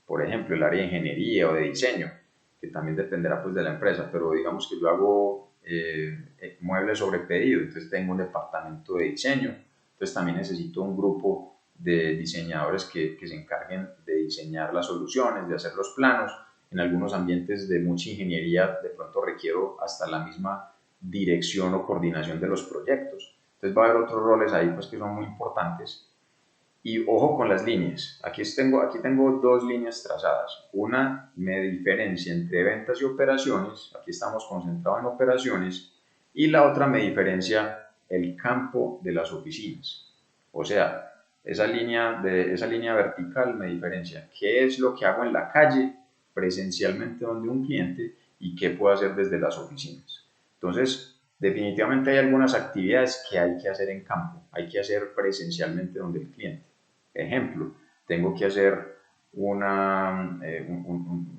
Por ejemplo, el área de ingeniería o de diseño, que también dependerá pues de la empresa, pero digamos que yo hago muebles sobre pedido, entonces tengo un departamento de diseño, entonces también necesito un grupo de diseñadores que se encarguen de diseñar las soluciones, de hacer los planos. En algunos ambientes de mucha ingeniería de pronto requiero hasta la misma dirección o coordinación de los proyectos. Entonces va a haber otros roles ahí pues que son muy importantes. Y ojo con las líneas. Aquí tengo dos líneas trazadas. Una me diferencia entre ventas y operaciones. Aquí estamos concentrados en operaciones. Y la otra me diferencia el campo de las oficinas. O sea, esa línea vertical me diferencia qué es lo que hago en la calle, presencialmente donde un cliente, y qué puedo hacer desde las oficinas. Entonces, definitivamente hay algunas actividades que hay que hacer en campo, hay que hacer presencialmente donde el cliente. Ejemplo, tengo que hacer un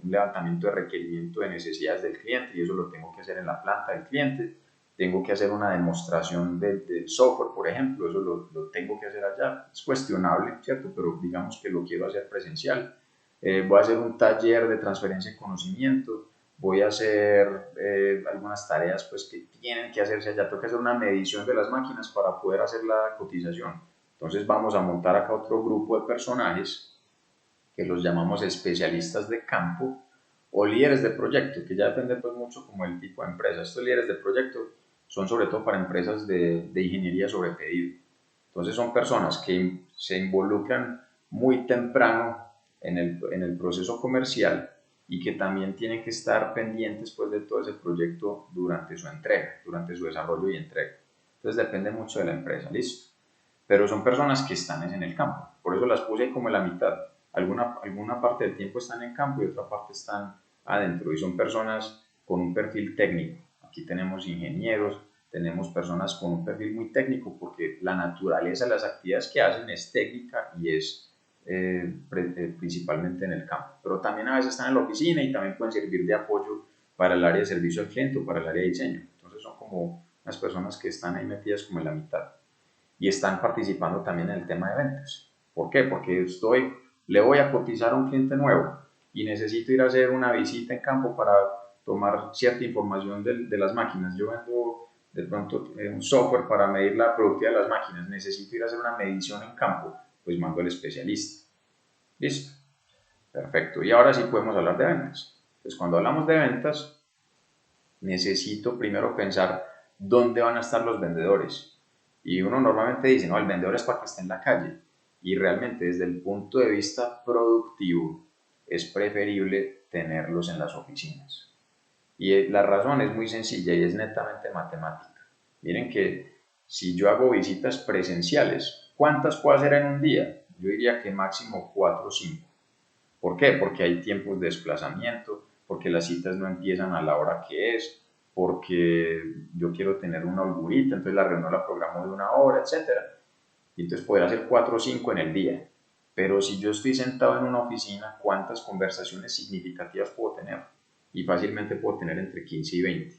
levantamiento de requerimiento de necesidades del cliente y eso lo tengo que hacer en la planta del cliente. Tengo que hacer una demostración del software, por ejemplo, eso lo tengo que hacer allá. Es cuestionable, ¿cierto? Pero digamos que lo quiero hacer presencial. Voy a hacer un taller de transferencia de conocimiento, voy a hacer algunas tareas pues, que tienen que hacerse allá. Tengo que hacer una medición de las máquinas para poder hacer la cotización. Entonces vamos a montar acá otro grupo de personajes que los llamamos especialistas de campo o líderes de proyecto, que ya depende pues mucho como el tipo de empresa. Estos líderes de proyecto son sobre todo para empresas de ingeniería sobre pedido. Entonces son personas que se involucran muy temprano en el proceso comercial y que también tienen que estar pendientes pues, de todo ese proyecto durante su entrega, durante su desarrollo y entrega. Entonces depende mucho de la empresa, listo. Pero son personas que están en el campo, por eso las puse como en la mitad. Alguna parte del tiempo están en campo y otra parte están adentro, y son personas con un perfil técnico. Aquí tenemos ingenieros, tenemos personas con un perfil muy técnico porque la naturaleza de las actividades que hacen es técnica y es principalmente en el campo, pero también a veces están en la oficina y también pueden servir de apoyo para el área de servicio al cliente o para el área de diseño. Entonces son como unas personas que están ahí metidas como en la mitad y están participando también en el tema de ventas. ¿Por qué? Porque le voy a cotizar a un cliente nuevo y necesito ir a hacer una visita en campo para tomar cierta información de las máquinas. Yo vendo de pronto un software para medir la productividad de las máquinas. Necesito ir a hacer una medición en campo, pues mando al especialista. ¿Listo? Perfecto. Y ahora sí podemos hablar de ventas. Entonces, cuando hablamos de ventas, necesito primero pensar dónde van a estar los vendedores. Y uno normalmente dice, no, el vendedor es para que esté en la calle. y realmente desde el punto de vista productivo es preferible tenerlos en las oficinas. Y la razón es muy sencilla y es netamente matemática. Miren que si yo hago visitas presenciales, ¿cuántas puedo hacer en un día? Yo diría que máximo 4 o 5. ¿Por qué? Porque hay tiempos de desplazamiento, porque las citas no empiezan a la hora que es, porque yo quiero tener una holgurita, entonces la reunión la programo de 1 hora, etcétera. Y entonces poder hacer 4 o 5 en el día. Pero si yo estoy sentado en una oficina, ¿cuántas conversaciones significativas puedo tener? Y fácilmente puedo tener entre 15 y 20.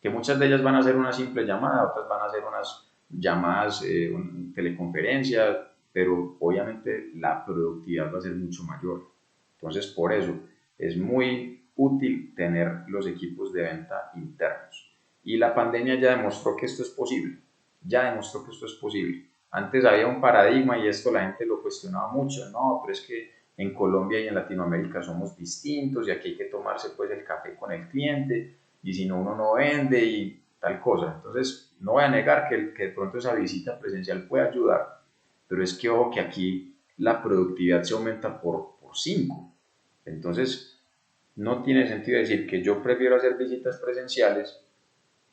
Que muchas de ellas van a ser una simple llamada, otras van a ser unas llamadas, teleconferencias, pero obviamente la productividad va a ser mucho mayor. Entonces, por eso es muy útil tener los equipos de venta internos. Y la pandemia ya demostró que esto es posible. Ya demostró que esto es posible. Antes había un paradigma y esto la gente lo cuestionaba mucho. No, pero es que en Colombia y en Latinoamérica somos distintos y aquí hay que tomarse pues el café con el cliente y si no uno no vende y tal cosa. Entonces, no voy a negar que de pronto esa visita presencial puede ayudar, pero es que ojo que aquí la productividad se aumenta por 5. Entonces, no tiene sentido decir que yo prefiero hacer visitas presenciales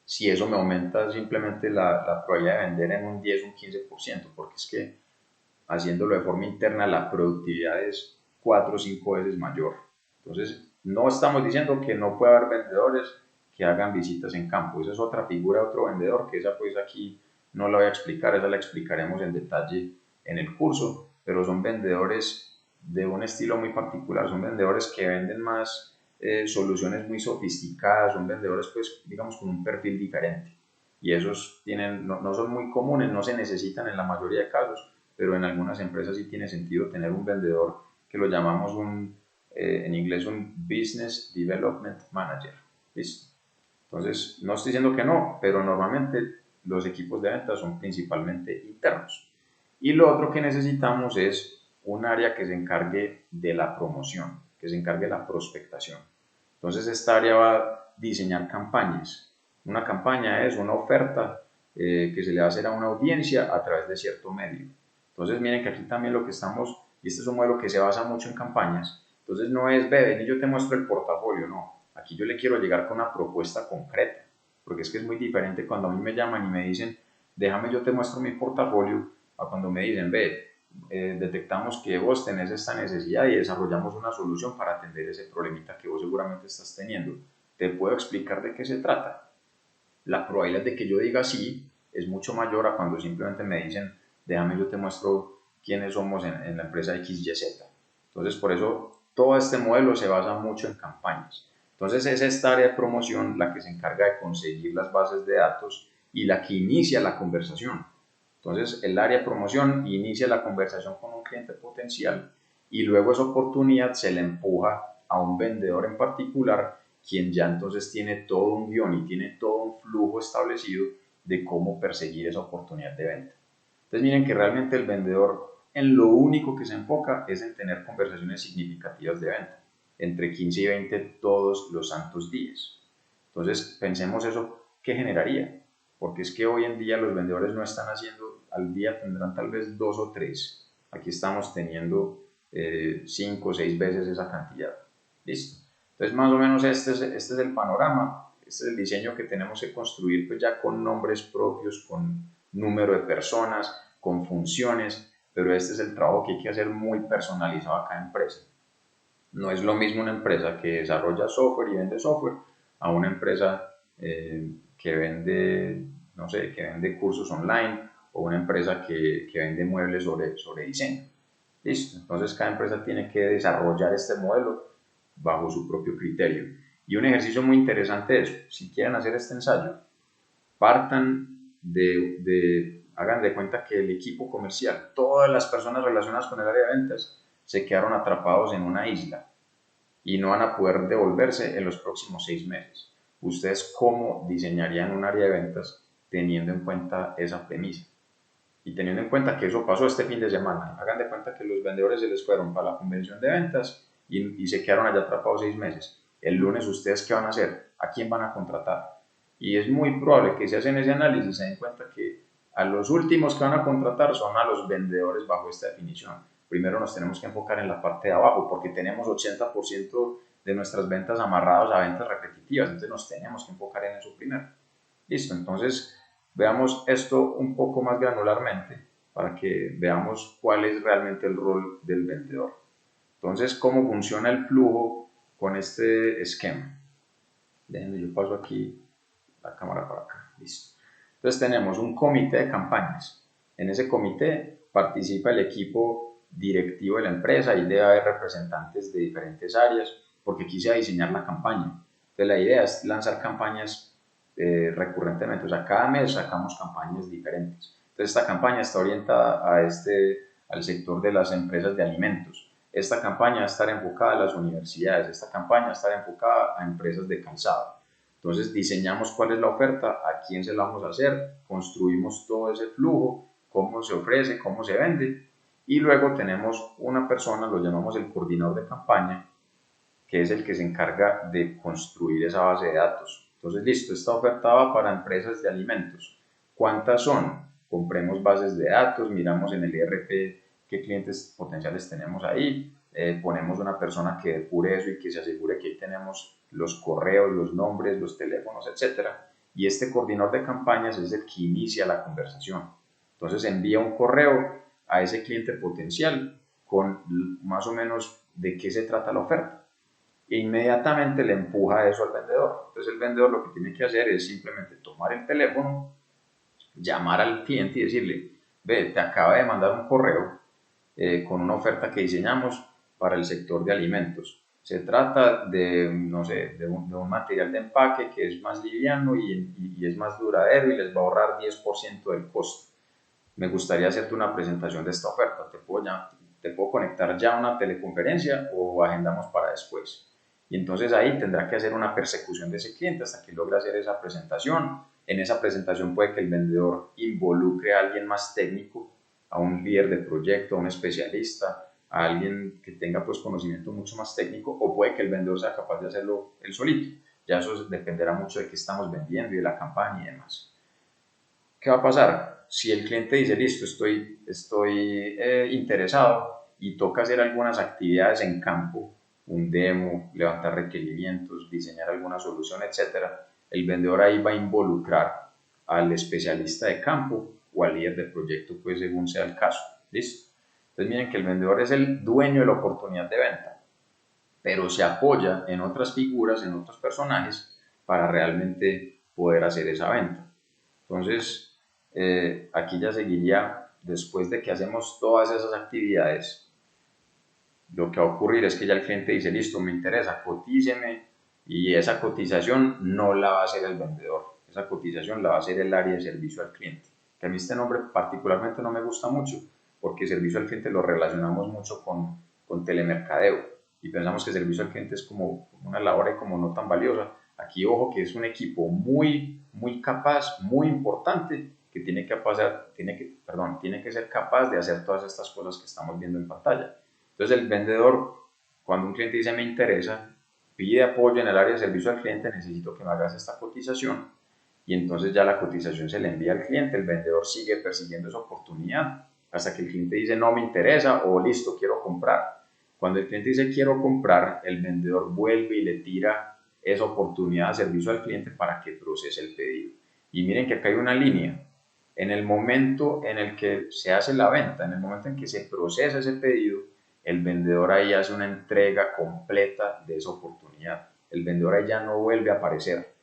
si eso me aumenta simplemente la probabilidad de vender en un 10 o un 15%, porque es que haciéndolo de forma interna la productividad es 4 o 5 veces mayor. Entonces, no estamos diciendo que no pueda haber vendedores que hagan visitas en campo. Esa es otra figura, otro vendedor, que esa pues aquí no la voy a explicar, esa la explicaremos en detalle en el curso, pero son vendedores de un estilo muy particular, son vendedores que venden más soluciones muy sofisticadas, son vendedores pues digamos con un perfil diferente y esos tienen, no son muy comunes, no se necesitan en la mayoría de casos, pero en algunas empresas sí tiene sentido tener un vendedor que lo llamamos en inglés un Business Development Manager. ¿Listo? Entonces, no estoy diciendo que no, pero normalmente los equipos de ventas son principalmente internos. Y lo otro que necesitamos es un área que se encargue de la promoción, que se encargue de la prospectación. Entonces, esta área va a diseñar campañas. Una campaña es una oferta que se le va a hacer a una audiencia a través de cierto medio. Entonces, miren que aquí también lo que estamos, y este es un modelo que se basa mucho en campañas, entonces no es, ve, y yo te muestro el portafolio, no. Aquí yo le quiero llegar con una propuesta concreta, porque es que es muy diferente cuando a mí me llaman y me dicen, déjame yo te muestro mi portafolio, a cuando me dicen, ve, detectamos que vos tenés esta necesidad y desarrollamos una solución para atender ese problemita que vos seguramente estás teniendo. ¿Te puedo explicar de qué se trata? La probabilidad de que yo diga sí es mucho mayor a cuando simplemente me dicen, déjame yo te muestro quiénes somos en la empresa XYZ. Entonces, por eso todo este modelo se basa mucho en campañas. Entonces, es esta área de promoción la que se encarga de conseguir las bases de datos y la que inicia la conversación. Entonces, el área de promoción inicia la conversación con un cliente potencial y luego esa oportunidad se le empuja a un vendedor en particular, quien ya entonces tiene todo un guión y tiene todo un flujo establecido de cómo perseguir esa oportunidad de venta. Entonces, miren que realmente el vendedor en lo único que se enfoca es en tener conversaciones significativas de venta, entre 15 y 20 todos los santos días. Entonces, pensemos eso, ¿qué generaría? Porque es que hoy en día los vendedores no están haciendo, al día tendrán tal vez 2 o 3. Aquí estamos teniendo 5 o 6 veces esa cantidad. ¿Listo? Entonces, más o menos este es el panorama, este es el diseño que tenemos que construir, pues ya con nombres propios, con número de personas, con funciones, pero este es el trabajo que hay que hacer muy personalizado a cada empresa. No es lo mismo una empresa que desarrolla software y vende software a una empresa que vende, no sé, que vende cursos online o una empresa que vende muebles sobre diseño. Listo. Entonces cada empresa tiene que desarrollar este modelo bajo su propio criterio. Y un ejercicio muy interesante es, si quieren hacer este ensayo, partan hagan de cuenta que el equipo comercial, todas las personas relacionadas con el área de ventas, se quedaron atrapados en una isla y no van a poder devolverse en los próximos 6 meses. ¿Ustedes cómo diseñarían un área de ventas teniendo en cuenta esa premisa? Y teniendo en cuenta que eso pasó este fin de semana, hagan de cuenta que los vendedores se les fueron para la convención de ventas y se quedaron allá atrapados 6 meses. El lunes, ¿ustedes qué van a hacer? ¿A quién van a contratar? Y es muy probable que si hacen ese análisis se den cuenta que a los últimos que van a contratar son a los vendedores bajo esta definición. Primero nos tenemos que enfocar en la parte de abajo porque tenemos 80% de nuestras ventas amarrados a ventas repetitivas, entonces nos tenemos que enfocar en eso primero. Listo, entonces veamos esto un poco más granularmente para que veamos cuál es realmente el rol del vendedor. Entonces, ¿cómo funciona el flujo con este esquema? Déjenme, yo paso aquí la cámara para acá. Listo. Entonces tenemos un comité de campañas. En ese comité participa el equipo directivo de la empresa y debe haber representantes de diferentes áreas porque quise diseñar la campaña. Entonces la idea es lanzar campañas recurrentemente, o sea, cada mes sacamos campañas diferentes. Entonces esta campaña está orientada al sector de las empresas de alimentos. Esta campaña va a estar enfocada a las universidades, esta campaña va a estar enfocada a empresas de calzado. Entonces diseñamos cuál es la oferta, a quién se la vamos a hacer, construimos todo ese flujo, cómo se ofrece, cómo se vende y luego tenemos una persona, lo llamamos el coordinador de campaña, que es el que se encarga de construir esa base de datos. Entonces listo, esta oferta va para empresas de alimentos. ¿Cuántas son? Compremos bases de datos, miramos en el ERP qué clientes potenciales tenemos ahí, ponemos una persona que depure eso y que se asegure que ahí tenemos los correos, los nombres, los teléfonos, etc. Y este coordinador de campañas es el que inicia la conversación. Entonces envía un correo a ese cliente potencial con más o menos de qué se trata la oferta. E inmediatamente le empuja eso al vendedor. Entonces el vendedor lo que tiene que hacer es simplemente tomar el teléfono, llamar al cliente y decirle, ve, te acaba de mandar un correo con una oferta que diseñamos para el sector de alimentos. Se trata de, no sé, de un material de empaque que es más liviano y es más duradero y les va a ahorrar 10% del costo. Me gustaría hacerte una presentación de esta oferta. Te puedo conectar ya a una teleconferencia o agendamos para después. Y entonces ahí tendrá que hacer una persecución de ese cliente hasta que logre hacer esa presentación. En esa presentación puede que el vendedor involucre a alguien más técnico, a un líder de proyecto, a un especialista, a alguien que tenga pues conocimiento mucho más técnico, o puede que el vendedor sea capaz de hacerlo él solito. Ya eso dependerá mucho de qué estamos vendiendo y de la campaña y demás. ¿Qué va a pasar? Si el cliente dice, listo, estoy interesado y toca hacer algunas actividades en campo, un demo, levantar requerimientos, diseñar alguna solución, etcétera, el vendedor ahí va a involucrar al especialista de campo o al líder de proyecto, pues según sea el caso. ¿Listo? Entonces miren que el vendedor es el dueño de la oportunidad de venta, pero se apoya en otras figuras, en otros personajes, para realmente poder hacer esa venta. Entonces, aquí ya seguiría, después de que hacemos todas esas actividades, lo que va a ocurrir es que ya el cliente dice, listo, me interesa, cotíceme, y esa cotización no la va a hacer el vendedor, esa cotización la va a hacer el área de servicio al cliente, que a mí este nombre particularmente no me gusta mucho, porque servicio al cliente lo relacionamos mucho con telemercadeo, y pensamos que servicio al cliente es como una labor y como no tan valiosa. Aquí, ojo, que es un equipo muy capaz, muy importante, que tiene que ser capaz de hacer todas estas cosas que estamos viendo en pantalla. Entonces el vendedor, cuando un cliente dice me interesa, pide apoyo en el área de servicio al cliente, necesito que me hagas esta cotización, y entonces ya la cotización se le envía al cliente, el vendedor sigue persiguiendo esa oportunidad hasta que el cliente dice no me interesa o listo, quiero comprar. Cuando el cliente dice quiero comprar, el vendedor vuelve y le tira esa oportunidad de servicio al cliente para que procese el pedido. Y miren que acá hay una línea. En el momento en el que se hace la venta, en el momento en que se procesa ese pedido, el vendedor ahí hace una entrega completa de esa oportunidad. El vendedor ahí ya no vuelve a aparecer,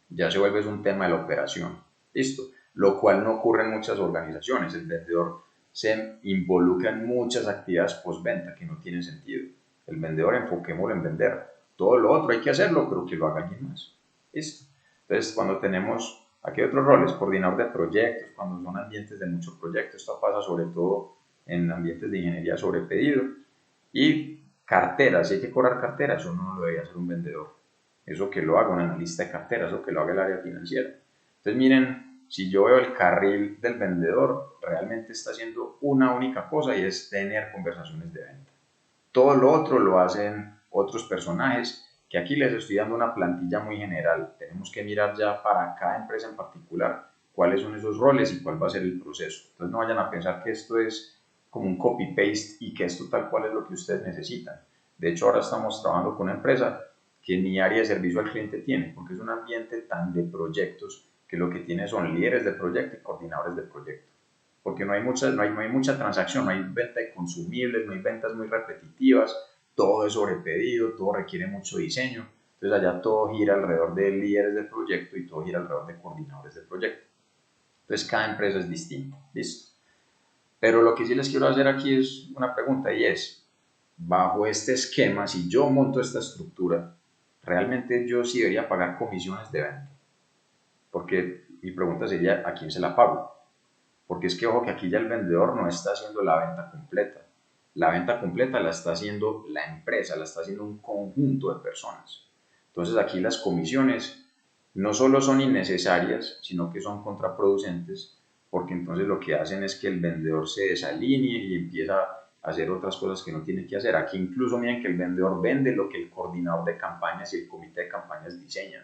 ya se vuelve un tema de la operación. Listo. Lo cual no ocurre en muchas organizaciones. El vendedor se involucra en muchas actividades postventa que no tienen sentido. El vendedor, enfoquémoslo en vender. Todo lo otro hay que hacerlo, pero que lo haga alguien más. Listo. Entonces, cuando tenemos aquí otros roles, coordinador de proyectos, cuando son ambientes de muchos proyectos, esto pasa sobre todo en ambientes de ingeniería sobre pedido, y carteras, si hay que cobrar carteras, eso no lo debería hacer un vendedor, eso que lo haga un analista de carteras, eso que lo haga el área financiera. Entonces miren, si yo veo el carril del vendedor, realmente está haciendo una única cosa y es tener conversaciones de venta. Todo lo otro lo hacen otros personajes, que aquí les estoy dando una plantilla muy general. Tenemos que mirar ya para cada empresa en particular cuáles son esos roles y cuál va a ser el proceso. Entonces no vayan a pensar que esto es como un copy-paste y que esto tal cual es lo que ustedes necesitan. De hecho, ahora estamos trabajando con una empresa que ni área de servicio al cliente tiene, porque es un ambiente tan de proyectos que lo que tiene son líderes de proyecto y coordinadores de proyecto. Porque no hay mucha transacción, no hay venta de consumibles, no hay ventas muy repetitivas, todo es sobre pedido, todo requiere mucho diseño. Entonces allá todo gira alrededor de líderes de proyecto y todo gira alrededor de coordinadores de proyecto. Entonces cada empresa es distinta, ¿listo? Pero lo que sí les quiero hacer aquí es una pregunta y es, bajo este esquema, si yo monto esta estructura, realmente yo sí debería pagar comisiones de venta. Porque mi pregunta sería, ¿a quién se la pago? Porque es que, ojo, que aquí ya el vendedor no está haciendo la venta completa. La venta completa la está haciendo la empresa, la está haciendo un conjunto de personas. Entonces aquí las comisiones no solo son innecesarias, sino que son contraproducentes, porque entonces lo que hacen es que el vendedor se desalinee y empieza a hacer otras cosas que no tiene que hacer. Aquí incluso miren que el vendedor vende lo que el coordinador de campañas y el comité de campañas diseñan.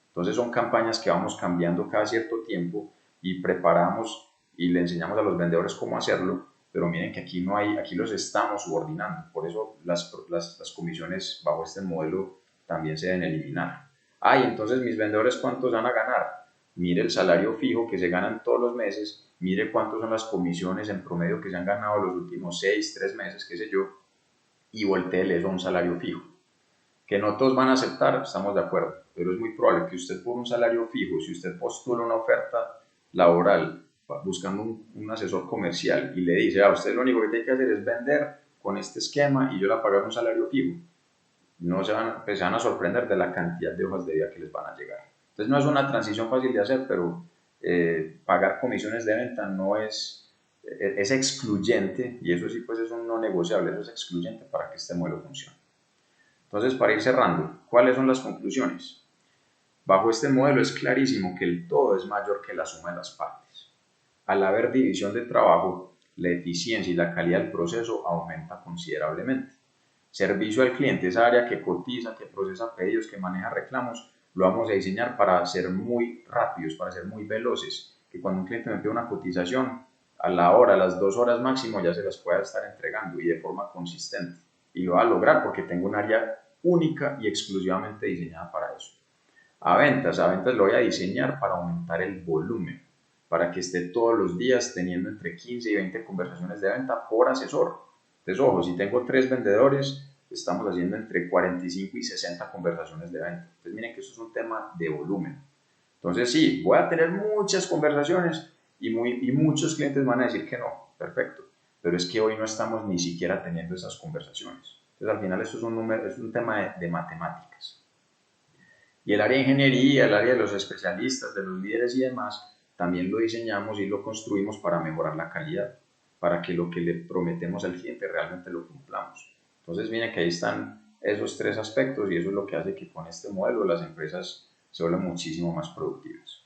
Entonces son campañas que vamos cambiando cada cierto tiempo y preparamos y le enseñamos a los vendedores cómo hacerlo, pero miren que aquí no hay, aquí los estamos subordinando, por eso las comisiones bajo este modelo también se deben eliminar. Y entonces mis vendedores cuántos van a ganar, mire el salario fijo que se ganan todos los meses, mire cuántos son las comisiones en promedio que se han ganado los últimos 6, 3 meses, qué sé yo, y volteele eso a un salario fijo. Que no todos van a aceptar, estamos de acuerdo, pero es muy probable que usted por un salario fijo, si usted postula una oferta laboral buscando un asesor comercial y le dice, usted lo único que tiene que hacer es vender con este esquema y yo le voy a pagar un salario fijo, no se van a sorprender de la cantidad de hojas de vida que les van a llegar. Entonces no es una transición fácil de hacer, pero pagar comisiones de venta no es excluyente, y eso sí pues es un no negociable, eso es excluyente para que este modelo funcione. Entonces, para ir cerrando, ¿cuáles son las conclusiones? Bajo este modelo es clarísimo que el todo es mayor que la suma de las partes. Al haber división de trabajo, la eficiencia y la calidad del proceso aumenta considerablemente. Servicio al cliente, esa área que cotiza, que procesa pedidos, que maneja reclamos, lo vamos a diseñar para ser muy rápidos, para ser muy veloces, que cuando un cliente me pide una cotización, a la hora, a las 2 horas máximo ya se las pueda estar entregando y de forma consistente. Y lo va a lograr porque tengo un área única y exclusivamente diseñada para eso. A ventas lo voy a diseñar para aumentar el volumen, para que esté todos los días teniendo entre 15 y 20 conversaciones de venta por asesor. Entonces, ojo, si tengo 3 vendedores, estamos haciendo entre 45 y 60 conversaciones de venta. Entonces, miren que eso es un tema de volumen. Entonces, sí, voy a tener muchas conversaciones y muchos clientes van a decir que no, perfecto, pero es que hoy no estamos ni siquiera teniendo esas conversaciones. Entonces, al final, esto es un tema de matemáticas. Y el área de ingeniería, el área de los especialistas, de los líderes y demás, también lo diseñamos y lo construimos para mejorar la calidad, para que lo que le prometemos al cliente realmente lo cumplamos. Entonces, miren que ahí están esos 3 aspectos y eso es lo que hace que con este modelo las empresas se vuelvan muchísimo más productivas.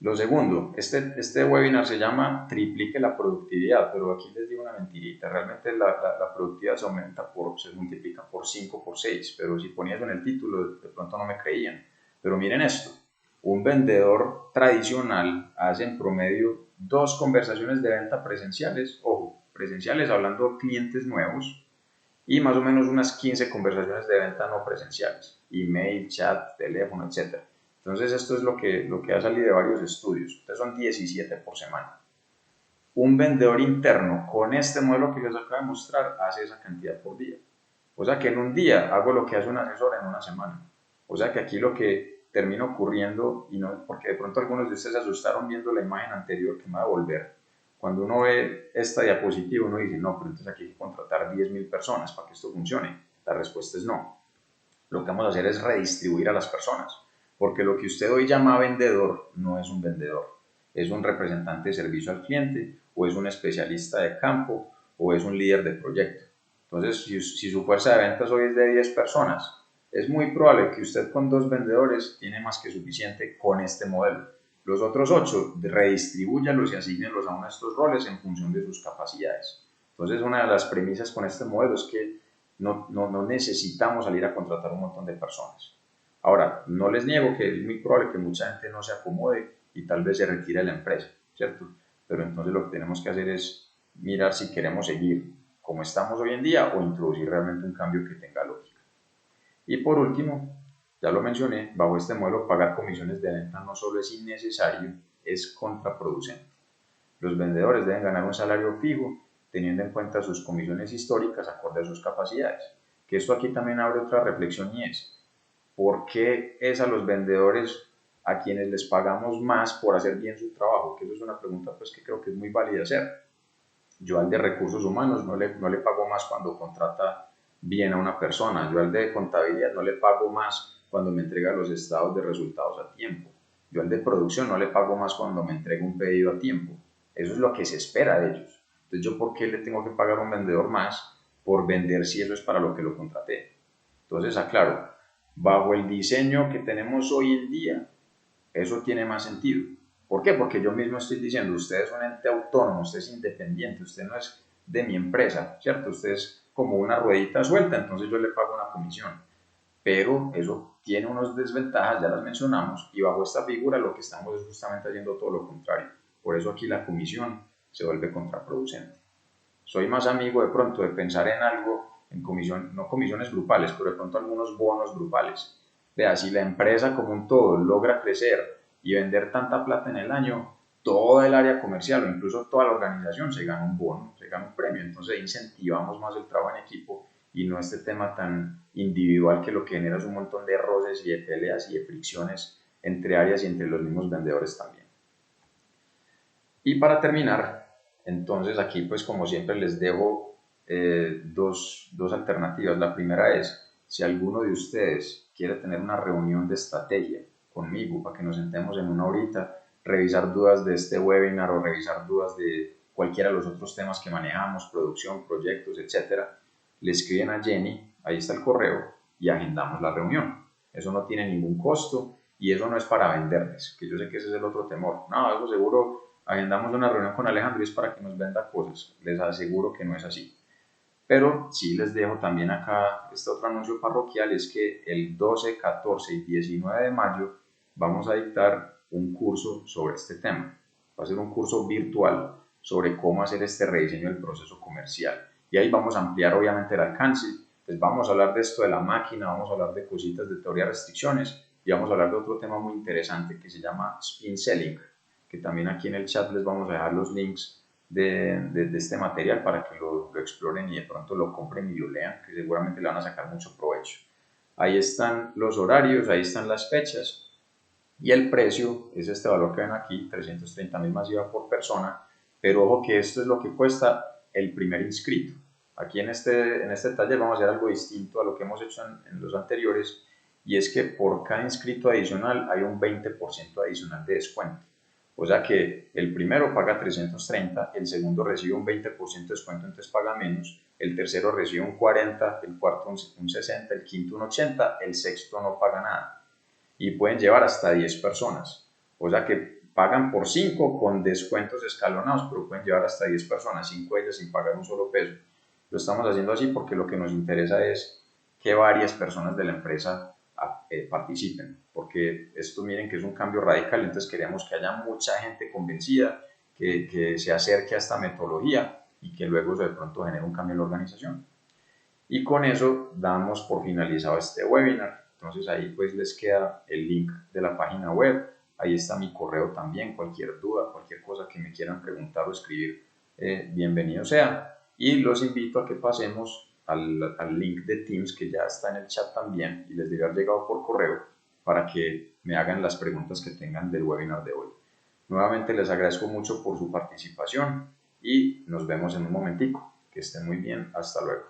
Lo segundo, este webinar se llama Triplique la productividad, pero aquí les digo una mentirita, realmente la productividad se multiplica por 5, por 6, pero si ponía eso en el título, de pronto no me creían. Pero miren esto, un vendedor tradicional hace en promedio 2 conversaciones de venta presenciales, ojo, presenciales hablando clientes nuevos, y más o menos unas 15 conversaciones de venta no presenciales, email, chat, teléfono, etc. Entonces esto es lo que ha salido de varios estudios, entonces son 17 por semana. Un vendedor interno con este modelo que les acabo de mostrar hace esa cantidad por día. O sea que en un día hago lo que hace un asesor en una semana. O sea que aquí lo que termina ocurriendo, y no, porque de pronto algunos de ustedes se asustaron viendo la imagen anterior que me va a volver. Cuando uno ve esta diapositiva, uno dice, no, pero entonces aquí hay que contratar 10.000 personas para que esto funcione. La respuesta es no. Lo que vamos a hacer es redistribuir a las personas, porque lo que usted hoy llama vendedor no es un vendedor, es un representante de servicio al cliente, o es un especialista de campo, o es un líder de proyecto. Entonces, si su fuerza de ventas hoy es de 10 personas, es muy probable que usted con 2 vendedores tiene más que suficiente con este modelo. Los otros 8, redistribúyalos y asígnenlos a uno de estos roles en función de sus capacidades. Entonces, una de las premisas con este modelo es que no necesitamos salir a contratar un montón de personas. Ahora, no les niego que es muy probable que mucha gente no se acomode y tal vez se retire de la empresa, ¿cierto? Pero entonces lo que tenemos que hacer es mirar si queremos seguir como estamos hoy en día o introducir realmente un cambio que tenga lógica. Y por último, ya lo mencioné, bajo este modelo pagar comisiones de venta no solo es innecesario, es contraproducente. Los vendedores deben ganar un salario fijo teniendo en cuenta sus comisiones históricas acorde a sus capacidades. Que esto aquí también abre otra reflexión y es, ¿por qué es a los vendedores a quienes les pagamos más por hacer bien su trabajo? Que eso es una pregunta pues, que creo que es muy válida hacer. Yo al de recursos humanos no le pago más cuando contrata bien a una persona. Yo al de contabilidad no le pago más cuando me entrega los estados de resultados a tiempo. Yo al de producción no le pago más cuando me entrega un pedido a tiempo. Eso es lo que se espera de ellos. Entonces, ¿yo por qué le tengo que pagar a un vendedor más por vender si eso es para lo que lo contraté? Entonces, aclaro, bajo el diseño que tenemos hoy en día, eso tiene más sentido. ¿Por qué? Porque yo mismo estoy diciendo, usted es un ente autónomo, usted es independiente, usted no es de mi empresa, ¿cierto? Usted es como una ruedita suelta, entonces yo le pago una comisión. Pero eso tiene unas desventajas, ya las mencionamos, y bajo esta figura lo que estamos es justamente haciendo todo lo contrario. Por eso aquí la comisión se vuelve contraproducente. Soy más amigo de pronto de pensar en algo, en comisión, no comisiones grupales, pero de pronto algunos bonos grupales. Vea, si la empresa como un todo logra crecer y vender tanta plata en el año, toda el área comercial o incluso toda la organización se gana un bono, se gana un premio. Entonces incentivamos más el trabajo en equipo y no este tema tan individual que lo que genera es un montón de roces y de peleas y de fricciones entre áreas y entre los mismos vendedores también. Y para terminar, entonces aquí pues como siempre les dejo dos alternativas. La primera es, si alguno de ustedes quiere tener una reunión de estrategia conmigo para que nos sentemos en una horita, revisar dudas de este webinar o revisar dudas de cualquiera de los otros temas que manejamos, producción, proyectos, etcétera, le escriben a Jenny, ahí está el correo, y agendamos la reunión. Eso no tiene ningún costo y eso no es para venderles, que yo sé que ese es el otro temor. No, eso seguro agendamos una reunión con Alejandro y es para que nos venda cosas. Les aseguro que no es así. Pero sí les dejo también acá este otro anuncio parroquial, es que el 12, 14 y 19 de mayo vamos a dictar un curso sobre este tema. Va a ser un curso virtual sobre cómo hacer este rediseño del proceso comercial. Y ahí vamos a ampliar obviamente el alcance. Pues vamos a hablar de esto de la máquina, vamos a hablar de cositas de teoría de restricciones y vamos a hablar de otro tema muy interesante que se llama Spin Selling, que también aquí en el chat les vamos a dejar los links de este material para que lo exploren y de pronto lo compren y lo lean, que seguramente le van a sacar mucho provecho. Ahí están los horarios, ahí están las fechas y el precio es este valor que ven aquí, 330.000 más IVA por persona, pero ojo que esto es lo que cuesta el primer inscrito. Aquí en este taller vamos a hacer algo distinto a lo que hemos hecho en los anteriores, y es que por cada inscrito adicional hay un 20% adicional de descuento. O sea que el primero paga 330, el segundo recibe un 20% de descuento, entonces paga menos, el tercero recibe un 40, el cuarto un 60, el quinto un 80, el sexto no paga nada. Y pueden llevar hasta 10 personas. O sea que pagan por 5 con descuentos escalonados, pero pueden llevar hasta 10 personas, 5 de ellas sin pagar un solo peso. Lo estamos haciendo así porque lo que nos interesa es que varias personas de la empresa participen, porque esto miren que es un cambio radical, entonces queremos que haya mucha gente convencida, que se acerque a esta metodología y que luego de pronto genere un cambio en la organización. Y con eso damos por finalizado este webinar. Entonces ahí pues les queda el link de la página web, ahí está mi correo también, cualquier duda, cualquier cosa que me quieran preguntar o escribir, bienvenido sea. Y los invito a que pasemos al link de Teams que ya está en el chat también y les debe haber llegado por correo para que me hagan las preguntas que tengan del webinar de hoy. Nuevamente les agradezco mucho por su participación y nos vemos en un momentico. Que estén muy bien. Hasta luego.